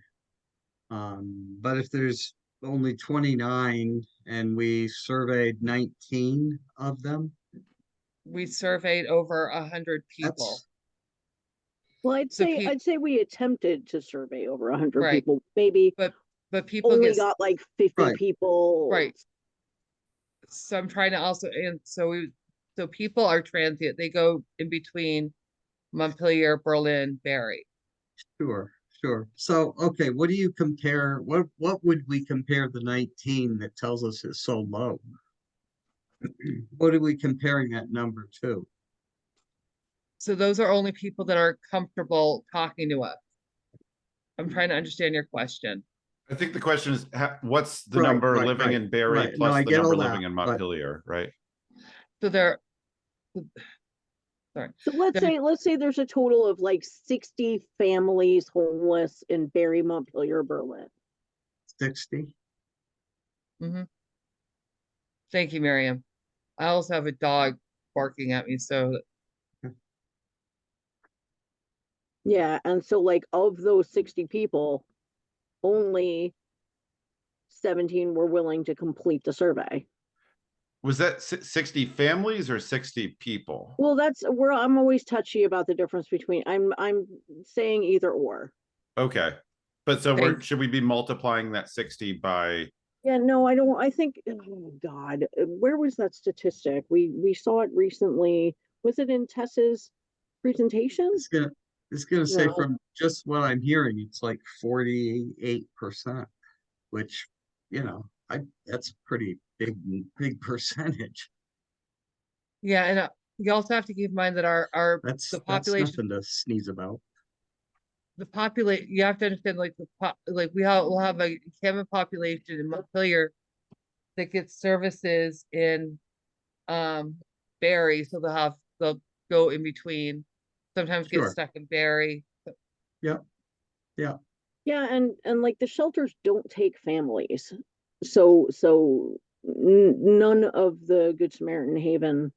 Speaker 1: But if there's only 29 and we surveyed 19 of them,
Speaker 2: We surveyed over 100 people.
Speaker 1: that's
Speaker 7: well, I'd
Speaker 2: So
Speaker 7: say we attempted to survey over 100
Speaker 2: Right.
Speaker 7: people. Maybe
Speaker 2: but people
Speaker 7: only
Speaker 2: get
Speaker 7: got like 50
Speaker 1: Right.
Speaker 7: people.
Speaker 2: right. So I'm trying to also, and so people are transient. They go in between Montpelier, Berlin, Barre.
Speaker 1: sure. So, okay, what do you compare? What would we compare the 19 that tells us is so low? What are we comparing that number to?
Speaker 2: So those are only people that are comfortable talking to us. I'm trying to understand your question.
Speaker 6: I think the question is, what's the
Speaker 1: Right,
Speaker 6: number
Speaker 1: right,
Speaker 6: living
Speaker 1: right,
Speaker 6: in Barre
Speaker 1: right. No,
Speaker 6: plus
Speaker 1: I
Speaker 6: the
Speaker 1: get all
Speaker 6: number
Speaker 1: that,
Speaker 6: living in
Speaker 1: but-
Speaker 6: Montpelier, right?
Speaker 2: So sorry.
Speaker 7: So let's say there's a total of like 60 families homeless in Barre, Montpelier, Berlin.
Speaker 1: 60?
Speaker 2: Thank you, Miriam. I also have a dog barking at me, so
Speaker 7: Yeah, and so like of those 60 people, only 17 were willing to complete the survey.
Speaker 6: Was that 60 families or 60 people?
Speaker 7: Well, that's where I'm always touchy about the difference between, I'm saying either or.
Speaker 6: Okay. But so
Speaker 2: Thanks.
Speaker 6: should we be multiplying that 60 by,
Speaker 7: Yeah, no, I don't, I think, oh God, where was that statistic? We saw it recently. Was it in Tessa's presentation?
Speaker 1: It's gonna say
Speaker 7: No.
Speaker 1: from just what I'm hearing, it's like 48%, which, that's pretty big percentage.
Speaker 2: yeah, and you also have to keep in mind that
Speaker 1: That's
Speaker 2: the population
Speaker 1: nothing to sneeze about.
Speaker 2: you have to understand like we'll have a encampment population in Montpelier that gets services in Barre, so they'll go in between, sometimes get
Speaker 1: Sure.
Speaker 2: stuck in Barre.
Speaker 1: Yep.
Speaker 7: Yeah, and like the shelters don't take families. So none of the Good Samaritan Haven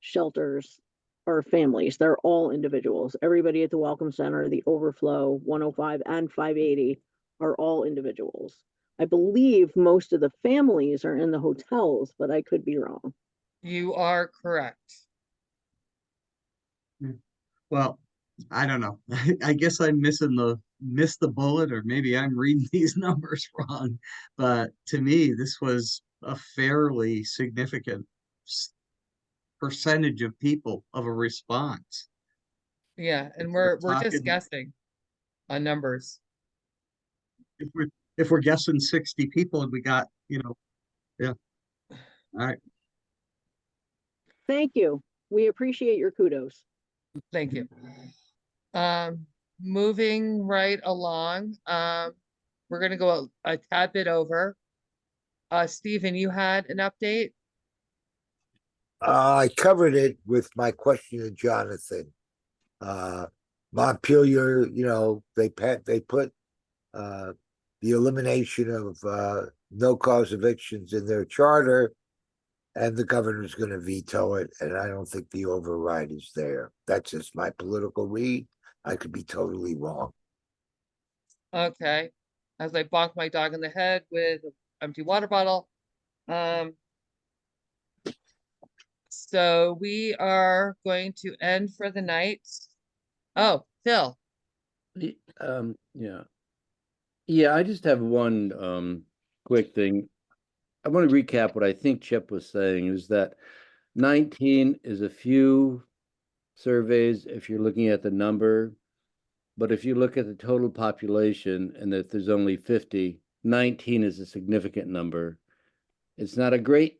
Speaker 7: shelters are families. They're all individuals. Everybody at the Welcome Center, the Overflow, 105 and 580 are all individuals. I believe most of the families are in the hotels, but I could be wrong.
Speaker 2: You are correct.
Speaker 1: Well, I don't know. I guess I missed the bullet, or maybe I'm reading these numbers wrong. But to me, this was a fairly significant percentage of people of a response.
Speaker 2: Yeah, and
Speaker 1: We're
Speaker 2: we're just
Speaker 1: talking-
Speaker 2: guessing on numbers.
Speaker 1: If we're guessing 60 people and we got, yeah. All right.
Speaker 7: Thank you. We appreciate your kudos.
Speaker 2: Thank you. Moving right along, we're gonna go a tad bit over. Stephen, you had an update?
Speaker 4: I covered it with my question to Jonathan. Montpelier, they put the elimination of no cause evictions in their charter, and the governor's going to veto it, and I don't think the override is there. That's just my political read. I could be totally wrong.
Speaker 2: Okay. As I bonk my dog in the head with an empty water bottle. So we are going to end for the night. Oh, Phil.
Speaker 3: Yeah. Yeah, I just have one quick thing. I want to recap what I think Chip was saying is that 19 is a few surveys if you're looking at the number, but if you look at the total population and that there's only 50, 19 is a significant number. It's not a great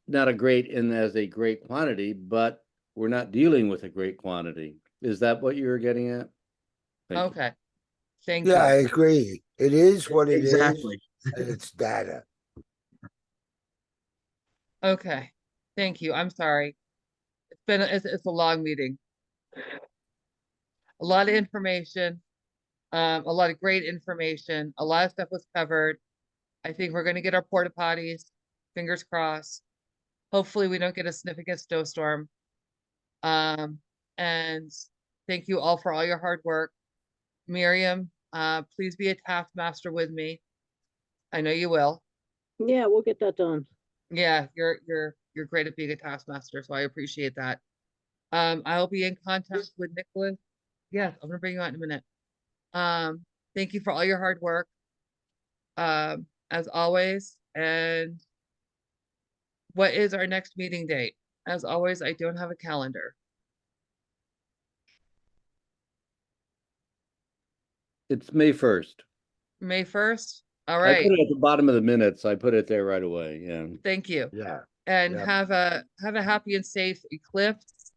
Speaker 3: not a great in as a great quantity, but we're not dealing with a great quantity. Is that what you're getting at? Thank you.
Speaker 2: Okay, thank
Speaker 4: Yeah, I
Speaker 2: you.
Speaker 4: agree. It is what it is,
Speaker 1: Exactly.
Speaker 4: and it's data.
Speaker 2: Okay, thank you. I'm sorry. It's a long meeting. A lot of information, a lot of great information. A lot of stuff was covered. I think we're gonna get our porta potties, fingers crossed. Hopefully we don't get a significant snowstorm. And thank you all for all your hard work. Miriam, please be a taskmaster with me. I know you will.
Speaker 7: Yeah, we'll get that done.
Speaker 2: Yeah, you're great at being a taskmaster, so I appreciate that. I'll be in contact with Nicholas. Yes, I'm gonna bring you out in a minute. Thank you for all your hard work. As always, and what is our next meeting date? As always, I don't have a calendar.
Speaker 3: It's May 1st.
Speaker 2: May 1st? All
Speaker 3: I
Speaker 2: right,
Speaker 3: put it at the bottom of the minutes. I put it there right away. Yeah.
Speaker 2: thank you.
Speaker 4: Yeah.
Speaker 2: And
Speaker 4: Yep.
Speaker 2: have a happy and safe eclipse.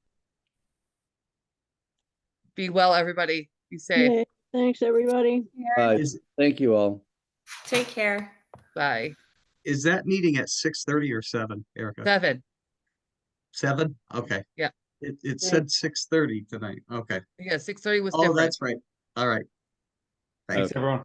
Speaker 2: Be well, everybody. Be safe.
Speaker 7: Okay, thanks, everybody.
Speaker 1: Is,
Speaker 3: Thank you all.
Speaker 9: Take care.
Speaker 2: Bye.
Speaker 1: is that meeting at 6:30 or 7, Erica?
Speaker 2: 7.
Speaker 1: 7? Okay.
Speaker 2: Yeah.
Speaker 1: It
Speaker 7: Yeah.
Speaker 1: said 6:30 tonight. Okay.
Speaker 2: Yeah, 6:30 was
Speaker 1: Oh,
Speaker 2: different.
Speaker 1: that's right. All right. Thanks.
Speaker 3: Okay.
Speaker 6: Everyone.